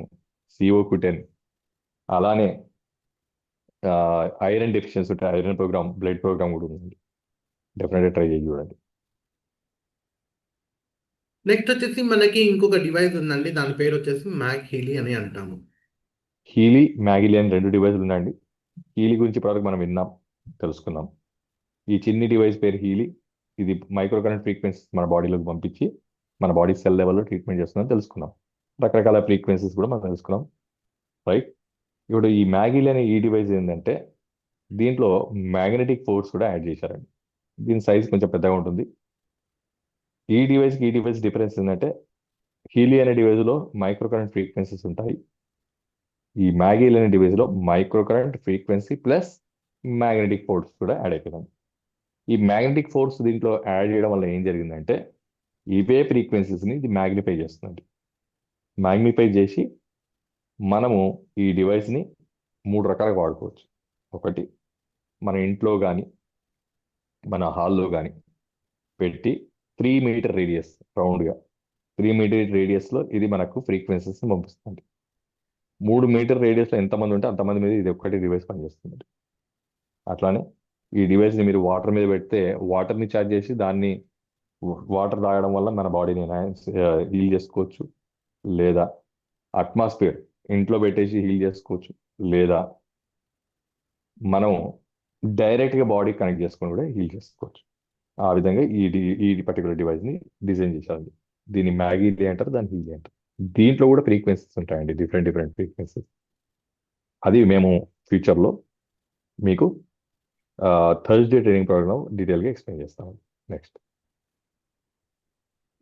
CO-10, అలానే ఐరన్ డెఫిషియన్సీ ఉంటే ఐరన్ ప్రోగ్రామ్, బ్లడ్ ప్రోగ్రామ్ కూడా ఉంది. డెఫినెట్గా ట్రై చేసి చూడండి. నెక్స్ట్ వచ్చేసి మనకి ఇంకొక డివైస్ ఉందండి. దాని పేరు వచ్చేసి మ్యాక్ హీలీ అని అంటాము. హీలీ, మ్యాగిలీ అని రెండు డివైస్లు ఉన్నాయండి. హీలీ గురించి ఇప్పటివరకు మనం విన్నాం, తెలుసుకున్నాం. ఈ చిన్ని డివైస్ పేరు హీలీ. ఇది మైక్రో కరెంట్ ఫ్రీక్వెన్సీస్ మన బాడీలోకి పంపించి మన బాడీ సెల్ లెవెల్లో ట్రీట్మెంట్ చేస్తుందని తెలుసుకున్నాం. రకరకాల ఫ్రీక్వెన్సీస్ కూడా మనం తెలుసుకున్నాం, రైట్? ఇప్పుడు ఈ మ్యాగిల్ అనే ఈ డివైస్ ఏంటంటే దీంట్లో మ్యాగ్నెటిక్ ఫోర్స్ కూడా యాడ్ చేశారండి. దీని సైజ్ కొంచెం పెద్దగా ఉంటుంది. ఈ డివైస్ డిఫరెన్స్ ఏంటంటే హీలీ అనే డివైస్లో మైక్రో కరెంట్ ఫ్రీక్వెన్సీస్ ఉంటాయి. ఈ మ్యాగిల్ అనే డివైస్లో micro current frequency plus magnetic force కూడా యాడ్ అయిపోయింది. ఈ మ్యాగ్నెటిక్ ఫోర్స్ దీంట్లో యాడ్ చేయడం వల్ల ఏం జరిగిందంటే ఇవే ఫ్రీక్వెన్సీస్ని ఇది మ్యాగ్నిఫై చేస్తుంది. మ్యాగ్నిఫై చేసి మనము ఈ డివైస్ని 3 రకాలుగా వాడుకోవచ్చు. ఒకటి, మన ఇంట్లో కానీ మన హాల్లో కానీ పెట్టి 3 మీటర్ రేడియస్, రౌండ్గా 3 మీటర్ రేడియస్లో ఇది మనకు ఫ్రీక్వెన్సీస్ని పంపిస్తుంది. 3 మీటర్ రేడియస్లో ఎంతమంది ఉంటే అంతమంది మీద ఇది ఒక్కటి డివైస్ పనిచేస్తుంది. అట్లానే ఈ డివైస్ని మీరు వాటర్ మీద పెడితే వాటర్ని ఛార్జ్ చేసి దాన్ని వాటర్ తాగడం వల్ల మన బాడీని హీల్ చేసుకోవచ్చు. లేదా అట్మాస్ఫియర్ ఇంట్లో పెట్టేసి హీల్ చేసుకోవచ్చు. లేదా మనం డైరెక్ట్గా బాడీ కనెక్ట్ చేసుకొని కూడా హీల్ చేసుకోవచ్చు. ఆ విధంగా ఈ పర్టికులర్ డివైస్ని డిజైన్ చేశారు. దీన్ని మ్యాగీలీ అంటారు, దాన్ని హీలీ అంటారు. దీంట్లో కూడా ఫ్రీక్వెన్సీస్ ఉంటాయండి, డిఫరెంట్ ఫ్రీక్వెన్సీస్. అది మేము ఫ్యూచర్లో మీకు థర్స్డే ట్రైనింగ్ ప్రోగ్రామ్ డీటెయిల్గా ఎక్స్ప్లెయిన్ చేస్తాము.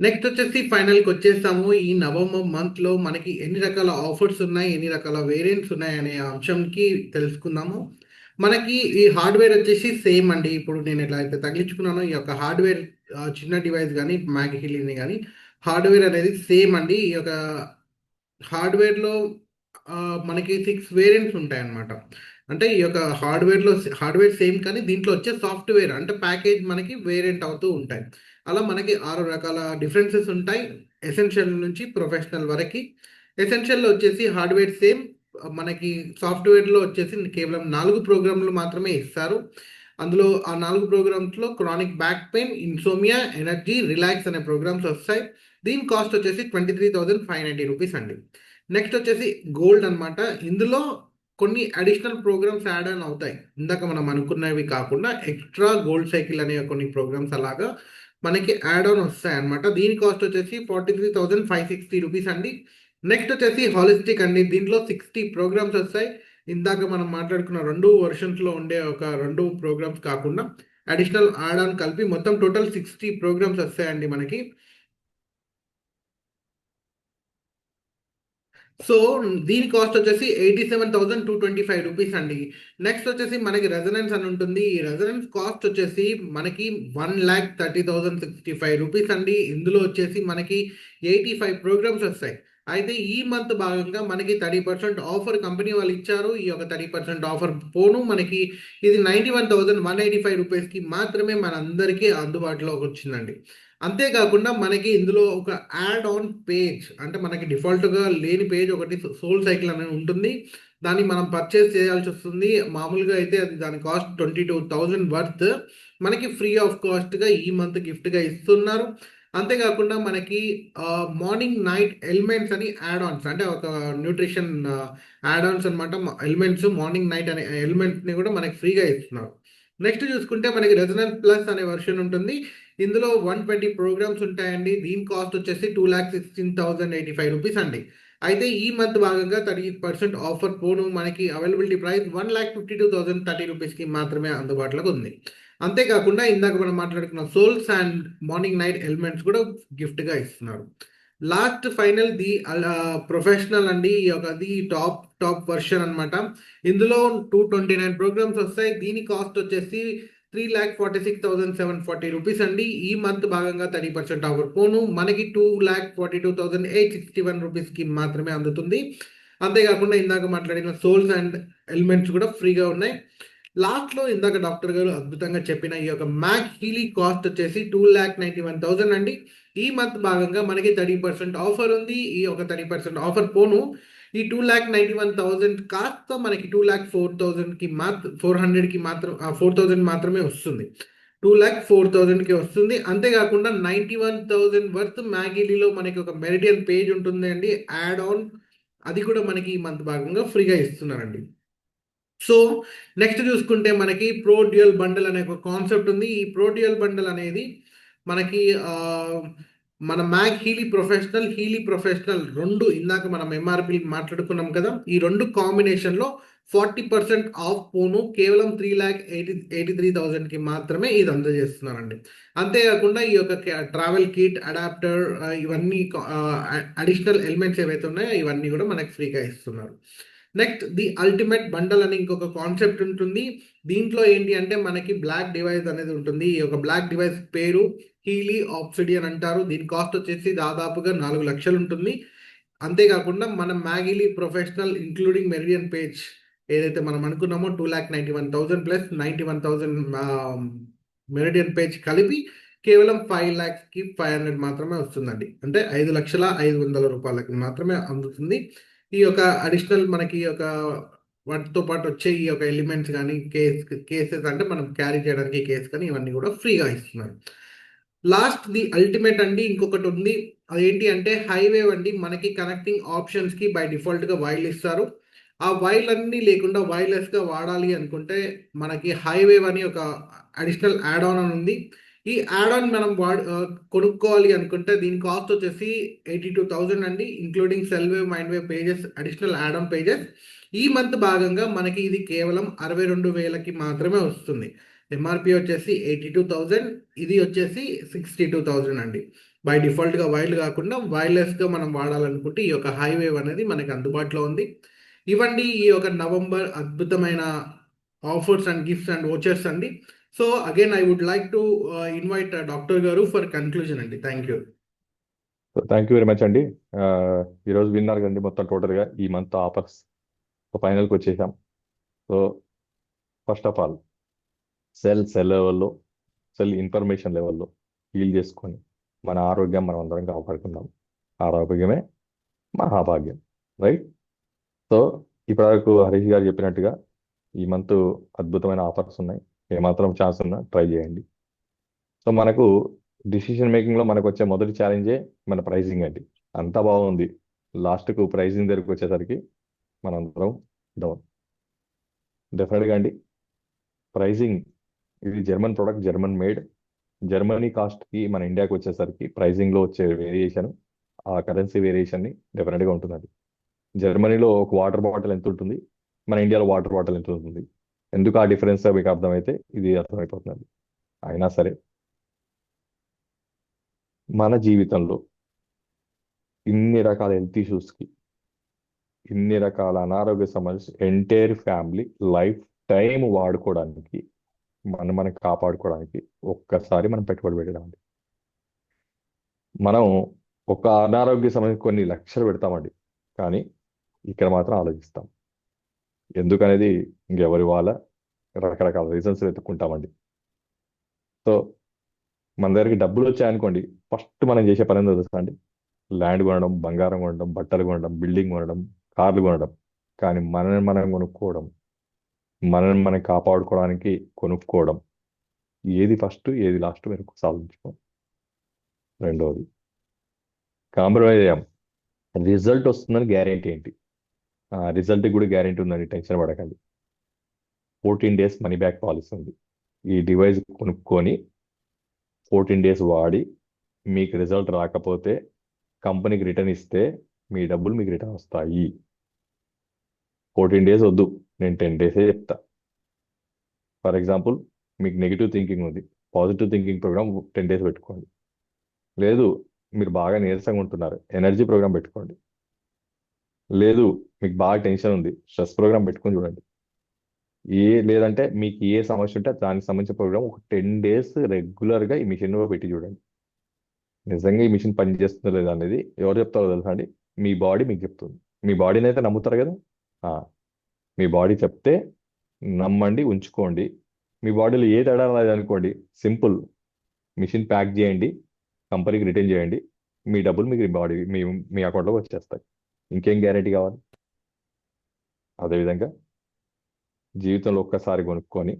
నెక్స్ట్ వచ్చేసి ఫైనల్కి వచ్చేసాము. ఈ నవంబర్ మంత్లో మనకి ఎన్ని రకాల ఆఫర్స్ ఉన్నాయి, ఎన్ని రకాల వేరియంట్స్ ఉన్నాయి అనే అంశంకి తెలుసుకుందాము. మనకి ఈ హార్డ్వేర్ వచ్చేసి సేమ్ అండి. ఇప్పుడు నేను ఎట్లా అయితే తగిలించుకున్నానో ఈ యొక్క హార్డ్వేర్ చిన్న డివైస్ కానీ మ్యాక్ హీలీని కానీ హార్డ్వేర్ అనేది సేమ్ అండి. ఈ యొక్క హార్డ్వేర్లో మనకి 6 వేరియంట్స్ ఉంటాయన్నమాట. అంటే ఈ యొక్క హార్డ్వేర్ సేమ్ కానీ దీంట్లో వచ్చే సాఫ్ట్వేర్ అంటే ప్యాకేజ్ మనకి వేరియంట్ అవుతూ ఉంటాయి. అలా మనకి 6 రకాల డిఫరెన్సెస్ ఉంటాయి, ఎసెన్షియల్ నుంచి ప్రొఫెషనల్ వరకు. ఎసెన్షియల్లో వచ్చేసి హార్డ్వేర్ సేమ్, మనకి సాఫ్ట్వేర్లో వచ్చేసి కేవలం 4 ప్రోగ్రాంలు మాత్రమే ఇస్తారు. అందులో ఆ 4 ప్రోగ్రామ్స్లో chronic back pain, insomnia, energy, relax అనే ప్రోగ్రామ్స్ వస్తాయి. దీని కాస్ట్ వచ్చేసి 23,590 రూపీస్ అండి. నెక్స్ట్ వచ్చేసి గోల్డ్ అన్నమాట. ఇందులో కొన్ని అడిషనల్ ప్రోగ్రామ్స్ యాడ్ ఆన్ అవుతాయి. ఇందాక మనం అనుకున్నవి కాకుండా ఎక్స్ట్రా గోల్డ్ సైకిల్ అనే కొన్ని ప్రోగ్రామ్స్ అలాగా మనకి యాడ్ ఆన్ వస్తాయి అన్నమాట. దీని కాస్ట్ వచ్చేసి 43,560 రూపీస్ అండి. నెక్స్ట్ వచ్చేసి హాలిస్టిక్ అండి. దీంట్లో 60 ప్రోగ్రామ్స్ వస్తాయి. ఇందాక మనం మాట్లాడుకున్న 2 వెర్షన్స్‌లో ఉండే ఒక 2 ప్రోగ్రామ్స్ కాకుండా అడిషనల్ యాడ్ ఆన్ కలిపి మొత్తం టోటల్ 60 ప్రోగ్రామ్స్ వస్తాయండి మనకి. సో, దీని కాస్ట్ వచ్చేసి 87,225 రూపీస్ అండి. నెక్స్ట్ వచ్చేసి మనకి రెజొనెన్స్ అని ఉంటుంది. ఈ రెజొనెన్స్ కాస్ట్ వచ్చేసి మనకి 1,30,065 రూపీస్ అండి. ఇందులో వచ్చేసి మనకి 85 ప్రోగ్రామ్స్ వస్తాయి. అయితే ఈ మంత్ భాగంగా మనకి 30% ఆఫర్ కంపెనీ వాళ్ళు ఇచ్చారు. ఈ యొక్క 30% ఆఫర్ పోను మనకి ఇది 91,185 రూపీస్‌కి మాత్రమే మనందరికీ అందుబాటులోకి వచ్చిందండి. అంతేకాకుండా మనకి ఇందులో ఒక యాడ్ ఆన్ పేజ్ అంటే మనకి డిఫాల్ట్‌గా లేని పేజ్ ఒకటి సోల్ సైకిల్ అనేది ఉంటుంది. దాన్ని మనం పర్చేస్ చేయాల్సి వస్తుంది. మామూలుగా అయితే అది దాని కాస్ట్ 22,000 వర్త్ మనకి ఫ్రీ ఆఫ్ కాస్ట్‌గా ఈ మంత్ గిఫ్ట్‌గా ఇస్తున్నారు. అంతేకాకుండా మనకి మార్నింగ్, నైట్ ఎలిమెంట్స్ అని యాడ్ ఆన్స్ అంటే ఒక న్యూట్రిషన్ యాడ్ ఆన్స్ అనమాట. ఎలిమెంట్స్ మార్నింగ్, నైట్ అనే ఎలిమెంట్స్‌ని కూడా మనకి ఫ్రీగా ఇస్తున్నారు. నెక్స్ట్ చూసుకుంటే మనకి రెజొనెన్స్ ప్లస్ అనే వెర్షన్ ఉంటుంది. ఇందులో 120 ప్రోగ్రామ్స్ ఉంటాయండి. దీని కాస్ట్ వచ్చేసి 2,16,085 రూపీస్ అండి. అయితే ఈ మంత్ భాగంగా 30% ఆఫర్ పోను మనకి అవైలబిలిటీ ప్రైస్ 1,52,030 రూపీస్‌కి మాత్రమే అందుబాటులోకి ఉంది. అంతేకాకుండా ఇందాక మనం మాట్లాడుకున్న souls and morning, night elements కూడా గిఫ్ట్‌గా ఇస్తున్నారు. లాస్ట్ ఫైనల్ ది ప్రొఫెషనల్ అండి. ఈ యొక్కది టాప్ వెర్షన్ అన్నమాట. ఇందులో 229 ప్రోగ్రామ్స్ వస్తాయి. దీని కాస్ట్ వచ్చేసి 3,46,740 రూపీస్ అండి. ఈ మంత్ భాగంగా 30% ఆఫర్ పోను మనకి 2,42,861 రూపీస్‌కి మాత్రమే అందుతుంది. అంతేకాకుండా ఇందాక మాట్లాడిన సోల్స్ అండ్ ఎలిమెంట్స్ కూడా ఫ్రీగా ఉన్నాయి. లాస్ట్‌లో ఇందాక డాక్టర్ గారు అద్భుతంగా చెప్పిన ఈ యొక్క మ్యాక్ హీలీ కాస్ట్ వచ్చేసి 2,91,000 అండి. ఈ మంత్ భాగంగా మనకి 30% ఆఫర్ ఉంది. ఈ యొక్క 30% ఆఫర్ పోను ఈ 2,91,000 కాస్త మనకి 2,04,000కి 400కి మాత్రం 4,000 మాత్రమే వస్తుంది. 2,04,000కి వస్తుంది. అంతేకాకుండా 91,000 వర్త్ మ్యాగీలీలో మనకి ఒక మెరిడియన్ పేజ్ ఉంటుందండి. యాడ్ ఆన్ అది కూడా మనకి ఈ మంత్ భాగంగా ఫ్రీగా ఇస్తున్నారండి. సో, నెక్స్ట్ చూసుకుంటే మనకి ప్రో డ్యూయల్ బండిల్ అనే ఒక కాన్సెప్ట్ ఉంది. ఈ ప్రో డ్యూయల్ బండిల్ అనేది మనకి మన మ్యాక్ హీలీ ప్రొఫెషనల్ 2 ఇందాక మనం ఎంఆర్‌పి మాట్లాడుకున్నాం కదా! ఈ 2 కాంబినేషన్‌లో 40% ఆఫ్ పోను కేవలం 3,83,000కి మాత్రమే ఇది అందజేస్తున్నారండి. అంతేకాకుండా ఈ యొక్క ట్రావెల్ కిట్, అడాప్టర్ ఇవన్నీ అడిషనల్ ఎలిమెంట్స్ ఏవైతే ఉన్నాయో ఇవన్నీ కూడా మనకి ఫ్రీగా ఇస్తున్నారు. నెక్స్ట్ ది అల్టిమేట్ బండల్ అని ఇంకొక కాన్సెప్ట్ ఉంటుంది. దీంట్లో ఏంటి అంటే మనకి బ్లాక్ డివైస్ అనేది ఉంటుంది. ఈ యొక్క బ్లాక్ డివైస్ పేరు హీలీ ఆబ్సిడియన్ అంటారు. దీని కాస్ట్ వచ్చేసి దాదాపుగా 4,00,000 ఉంటుంది. అంతేకాకుండా మనం మ్యాగిలీ ప్రొఫెషనల్ ఇంక్లూడింగ్ మెరిడియన్ పేజ్ ఏదైతే మనం అనుకున్నామో 2,91,000 ప్లస్ 91,000 మెరిడియన్ పేజ్ కలిపి కేవలం 5,00,000కి 500 మాత్రమే వస్తుందండి. అంటే 5,500,000 రూపాయలకి మాత్రమే అందుతుంది. ఈ యొక్క అడిషనల్ మనకి ఈ యొక్క వాటితో పాటు వచ్చే ఈ యొక్క ఎలిమెంట్స్ గానీ, కేసెస్ అంటే మనం క్యారీ చేయడానికి కేస్ కానీ ఇవన్నీ కూడా ఫ్రీగా ఇస్తున్నారు. లాస్ట్ ది అల్టిమేట్ అండి ఇంకొకటి ఉంది. అదేంటి అంటే హైవేవ్ అండి. మనకి కనెక్టింగ్ ఆప్షన్స్‌కి బై డిఫాల్ట్‌గా వైర్లు ఇస్తారు. ఆ వైర్లన్నీ లేకుండా వైర్‌లెస్‌గా వాడాలి అనుకుంటే మనకి హైవేవ్ అని ఒక అడిషనల్ యాడ్ ఆన్ అని ఉంది. ఈ యాడ్ ఆన్ మనం కొనుక్కోవాలి అనుకుంటే దీని కాస్ట్ వచ్చేసి 82,000 అండి. Including cell wave, mind wave pages additional add on pages. ఈ మంత్ భాగంగా మనకి ఇది కేవలం 62,000కి మాత్రమే వస్తుంది. ఎంఆర్‌పి వచ్చేసి 82,000 ఇది వచ్చేసి 62,000 అండి. బై డిఫాల్ట్‌గా వైర్లు కాకుండా వైర్‌లెస్‌గా మనం వాడాలనుకుంటే ఈ యొక్క హైవేవ్ అనేది మనకి అందుబాటులో ఉంది. ఇవండి ఈ యొక్క నవంబర్ అద్భుతమైన offers and gifts and vouchers అండి. So, again I would like to invite doctor గారు ఫర్ కన్క్లూజన్ అండి. Thank you. Thank you very much అండి. ఈరోజు విన్నారు కదండి మొత్తం టోటల్గా ఈ మంత్ ఆఫర్స్ ఫైనల్కి వచ్చేసాం. So first of all cell లెవెల్లో సెల్ ఇన్ఫర్మేషన్ లెవెల్లో హీల్ చేసుకొని మన ఆరోగ్యం మనం అందరం కాపాడుకుందాం. ఆరోగ్యమే మహాభాగ్యం, రైట్? సో ఇప్పటివరకు హరీష్ గారు చెప్పినట్టుగా ఈ మంత్ అద్భుతమైన ఆఫర్స్ ఉన్నాయి. ఏమాత్రం ఛాన్స్ ఉన్నా ట్రై చేయండి. సో మనకు డిసిషన్ మేకింగ్లో మనకు వచ్చే మొదటి ఛాలెంజే మన ప్రైసింగ్ అండి. అంతా బాగుంది, లాస్ట్కు ప్రైజింగ్ దగ్గరికి వచ్చేసరికి మనందరం డౌన్. డెఫినెట్గా అండి, ప్రైజింగ్ ఇది German product, German made. Germany కాస్ట్కి మన ఇండియాకి వచ్చేసరికి ప్రైజింగ్లో వచ్చే వేరియేషన్, ఆ కరెన్సీ వేరియేషన్ని డెఫినెట్గా ఉంటుందండి. జర్మనీలో ఒక వాటర్ బాటిల్ ఎంత ఉంటుంది, మన ఇండియాలో వాటర్ బాటిల్ ఎంత ఉంటుంది. ఎందుకు ఆ డిఫరెన్స్ మీకు అర్థమైతే ఇది అర్థమైపోతుంది. అయినా సరే మన జీవితంలో ఇన్ని రకాల హెల్త్ ఇష్యూస్కి, ఇన్ని రకాల అనారోగ్య సమస్య, ఎంటైర్ ఫ్యామిలీ లైఫ్ టైం వాడుకోవడానికి, మనం కాపాడుకోవడానికి ఒక్కసారి మనం పెట్టుబడి పెట్టడం. మనం ఒక అనారోగ్య సమస్య కొన్ని లక్షలు పెడతామండి, కానీ ఇక్కడ మాత్రం ఆలోచిస్తాం. ఎందుకనేది ఇంకెవరి వాళ్ళ రకరకాల రీజన్స్ వెతుక్కుంటామండి. సో మన దగ్గరికి డబ్బులు వచ్చాయనుకోండి, ఫస్ట్ మనం చేసే పని ఏందో తెలుసా అండి? ల్యాండ్ కొనడం, బంగారం కొనడం, బట్టలు కొనడం, బిల్డింగ్ కొనడం, కార్లు కొనడం. కానీ మనల్ని మనం కొనుక్కోవడం, మనల్ని మనం కాపాడుకోవడానికి కొనుక్కోవడం, ఏది ఫస్ట్ ఏది లాస్ట్ మీరు సాధించుకోండి. రెండవది, కాంప్రమైజ్ అయ్యాం, రిజల్ట్ వస్తుందని గ్యారెంటీ ఏంటి? రిజల్ట్కి కూడా గ్యారెంటీ ఉందని టెన్షన్ పడకండి. 14 days మనీ బ్యాక్ పాలసీ ఉంది. ఈ డివైస్ కొనుక్కొని 14 days వాడి మీకు రిజల్ట్ రాకపోతే కంపెనీకి రిటర్న్ ఇస్తే మీ డబ్బులు మీకు రిటర్న్ వస్తాయి. 14 days వద్దు, నేను 10 days చెప్తా. ఫర్ ఎగ్జాంపుల్, మీకు నెగిటివ్ థింకింగ్ ఉంది, పాజిటివ్ థింకింగ్ ప్రోగ్రామ్ 10 days పెట్టుకోండి. లేదు, మీరు బాగా నీరసంగా ఉంటున్నారు, ఎనర్జీ ప్రోగ్రామ్ పెట్టుకోండి. లేదు, మీకు బాగా టెన్షన్ ఉంది, స్ట్రెస్ ప్రోగ్రామ్ పెట్టుకొని చూడండి. లేదంటే మీకు ఏ సమస్య ఉంటే దానికి సంబంధించిన ప్రోగ్రామ్ ఒక 10 days రెగ్యులర్గా ఈ మిషన్లో పెట్టి చూడండి. నిజంగా ఈ మిషన్ పనిచేస్తుందో లేదా అనేది ఎవరు చెప్తారో తెలుసా అండి? మీ బాడీ మీకు చెప్తుంది. మీ బాడీని అయితే నమ్ముతారు కదా. ఆ, మీ బాడీ చెప్తే నమ్మండి, ఉంచుకోండి. మీ బాడీలో ఏ తేడా లేదనుకోండి, సింపుల్, మిషన్ ప్యాక్ చేయండి, కంపెనీకి రిటర్న్ చేయండి, మీ డబ్బులు మీకు బాడీ మీ అకౌంట్లోకి వచ్చేస్తాయి. ఇంకేం గ్యారెంటీ కావాలి? అదేవిధంగా జీవితంలో ఒక్కసారి కొనుక్కొని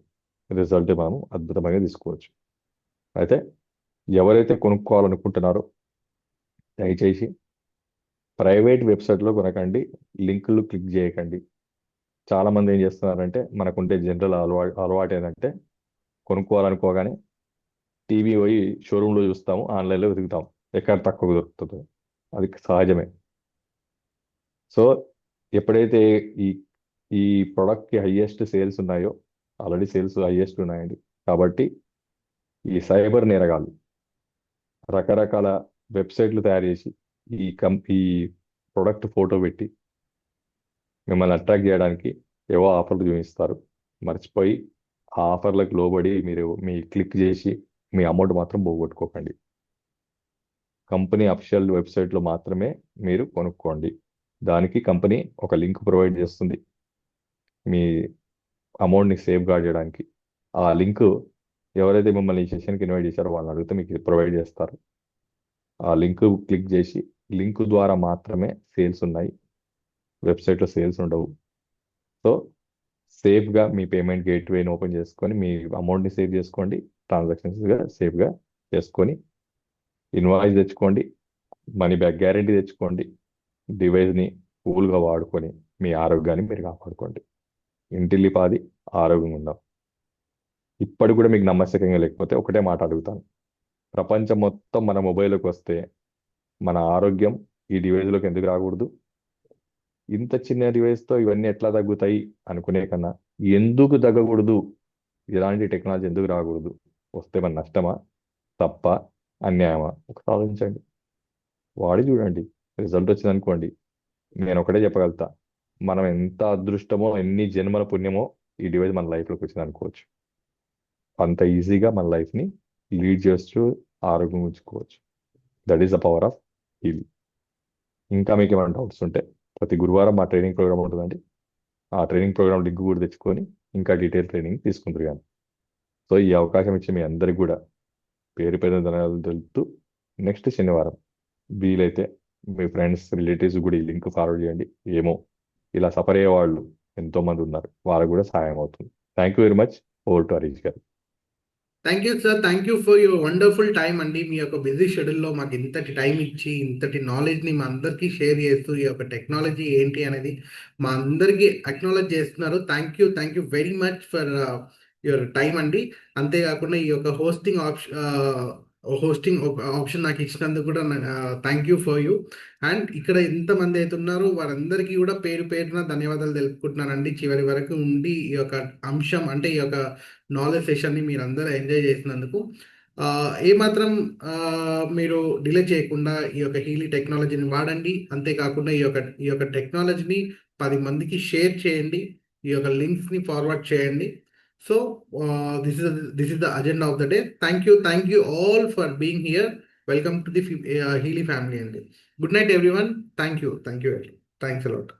రిజల్ట్ మనం అద్భుతంగా తీసుకోవచ్చు. అయితే ఎవరైతే కొనుక్కోవాలనుకుంటున్నారో దయచేసి ప్రైవేట్ వెబ్సైట్లో కొనకండి, లింకులు క్లిక్ చేయకండి. చాలామంది ఏం చేస్తున్నారంటే, మనకుంటే జనరల్ అలవాటు ఏంటంటే, కొనుక్కోవాలనుకోగానే టీవీ పోయి షోరూంలో చూస్తాము, ఆన్లైన్లో వెతుకుతాం ఎక్కడ తక్కువ దొరుకుతుందో. అది సహజమే. సో ఎప్పుడైతే ఈ ఈ ప్రోడక్ట్కి హైయెస్ట్ సేల్స్ ఉన్నాయో, ఆల్రెడీ సేల్స్ హైయెస్ట్ ఉన్నాయండి, కాబట్టి ఈ సైబర్ నేరగాళ్ళు రకరకాల వెబ్సైట్లు తయారు చేసి ఈ ప్రోడక్ట్ ఫోటో పెట్టి మిమ్మల్ని అట్రాక్ట్ చేయడానికి ఏవో ఆఫర్లు చూపిస్తారు. మర్చిపోయి ఆ ఆఫర్లకు లోబడి మీరు క్లిక్ చేసి మీ అమౌంట్ మాత్రం పోగొట్టుకోకండి. కంపెనీ అఫిషియల్ వెబ్సైట్లో మాత్రమే మీరు కొనుక్కోండి. దానికి కంపెనీ ఒక లింక్ ప్రొవైడ్ చేస్తుంది మీ అమౌంట్ని సేఫ్ గార్డ్ చేయడానికి. ఆ లింక్ ఎవరైతే మిమ్మల్ని ఈ సెషన్కి ఇన్వైట్ చేశారో వాళ్ళని అడిగితే మీకు ప్రొవైడ్ చేస్తారు. ఆ లింక్ క్లిక్ చేసి, లింక్ ద్వారా మాత్రమే సేల్స్ ఉన్నాయి, వెబ్సైట్లో సేల్స్ ఉండవు. సో సేఫ్గా మీ పేమెంట్ గేట్వేని ఓపెన్ చేసుకొని మీ అమౌంట్ని సేవ్ చేసుకోండి, ట్రాన్సాక్షన్స్గా సేఫ్గా చేసుకొని ఇన్వాయిస్ తెచ్చుకోండి, మనీ బ్యాక్ గ్యారెంటీ తెచ్చుకోండి, డివైస్ని కూల్గా వాడుకొని మీ ఆరోగ్యాన్ని మీరు కాపాడుకోండి. ఇంటిల్లిపాది ఆరోగ్యంగా ఉందాం. ఇప్పటికి కూడా మీకు నమ్మశక్యంగా లేకపోతే ఒకటే మాట అడుగుతాను, ప్రపంచం మొత్తం మన మొబైల్లోకి వస్తే మన ఆరోగ్యం ఈ డివైస్లోకి ఎందుకు రాకూడదు? ఇంత చిన్న డివైస్తో ఇవన్నీ ఎట్లా తగ్గుతాయి అనుకునే కన్నా, ఎందుకు తగ్గకూడదు, ఇలాంటి టెక్నాలజీ ఎందుకు రాకూడదు, వస్తే మన నష్టమా, తప్ప, అన్యాయమా? ఒకసారి ఆలోచించండి, వాడి చూడండి, రిజల్ట్ వచ్చిందనుకోండి, నేను ఒకటే చెప్పగలుగుతా, మనం ఎంత అదృష్టమో, ఎన్ని జన్మల పుణ్యమో ఈ డివైస్ మన లైఫ్లోకి వచ్చింది అనుకోవచ్చు. అంత ఈజీగా మన లైఫ్ని లీడ్ చేస్తూ ఆరోగ్యం ఉంచుకోవచ్చు. That is the power of heal. ఇంకా మీకు ఏమైనా డౌట్స్ ఉంటే ప్రతి గురువారం మా ట్రైనింగ్ ప్రోగ్రామ్ ఉంటుందండి. ఆ ట్రైనింగ్ ప్రోగ్రామ్ లింక్ కూడా తెచ్చుకొని ఇంకా డీటెయిల్ ట్రైనింగ్ తీసుకుంటారు కానీ. సో ఈ అవకాశం ఇచ్చి మీ అందరికి కూడా పేరు పేరు ధన్యవాదాలు తెలుపుతూ, నెక్స్ట్ శనివారం వీలైతే మీ ఫ్రెండ్స్, రిలేటివ్స్ కూడా ఈ లింక్ ఫార్వర్డ్ చేయండి. ఏమో ఇలా సఫర్ అయ్యే వాళ్ళు ఎంతోమంది ఉన్నారు, వాళ్ళకు కూడా సహాయం అవుతుంది. Thank you very much. Over to Harish గారు. Thank you sir. Thank you for your wonderful time అండి. మీ యొక్క బిజీ షెడ్యూల్‌లో మాకు ఇంతటి టైం ఇచ్చి, ఇంతటి నాలెడ్జ్‌ని మా అందరికీ షేర్ చేస్తూ, ఈ యొక్క టెక్నాలజీ ఏంటి అనేది మా అందరికీ అక్నాలెడ్జ్ చేస్తున్నారు. Thank you very much for your time అండి. అంతేకాకుండా ఈ యొక్క హోస్టింగ్ ఆప్షన్ నాకు ఇచ్చినందుకు కూడా thank you for you. And ఇక్కడ ఎంతమంది అయితే ఉన్నారో వారందరికీ కూడా పేరు పేరున ధన్యవాదాలు తెలుపుకుంటున్నానండి. చివరి వరకు ఉండి ఈ యొక్క అంశం అంటే ఈ యొక్క నాలెడ్జ్ సెషన్ని మీరందరూ ఎంజాయ్ చేసినందుకు. ఏమాత్రం మీరు డిలే చేయకుండా ఈ యొక్క హీలీ టెక్నాలజీని వాడండి. అంతేకాకుండా ఈ యొక్క టెక్నాలజీని 10 మందికి షేర్ చేయండి. ఈ యొక్క లింక్స్‌ని ఫార్వర్డ్ చేయండి. So, this is the agenda of the day. Thank you all for being here. Welcome to the Healy family అండి. Good night everyone. Thank you. Thanks allot.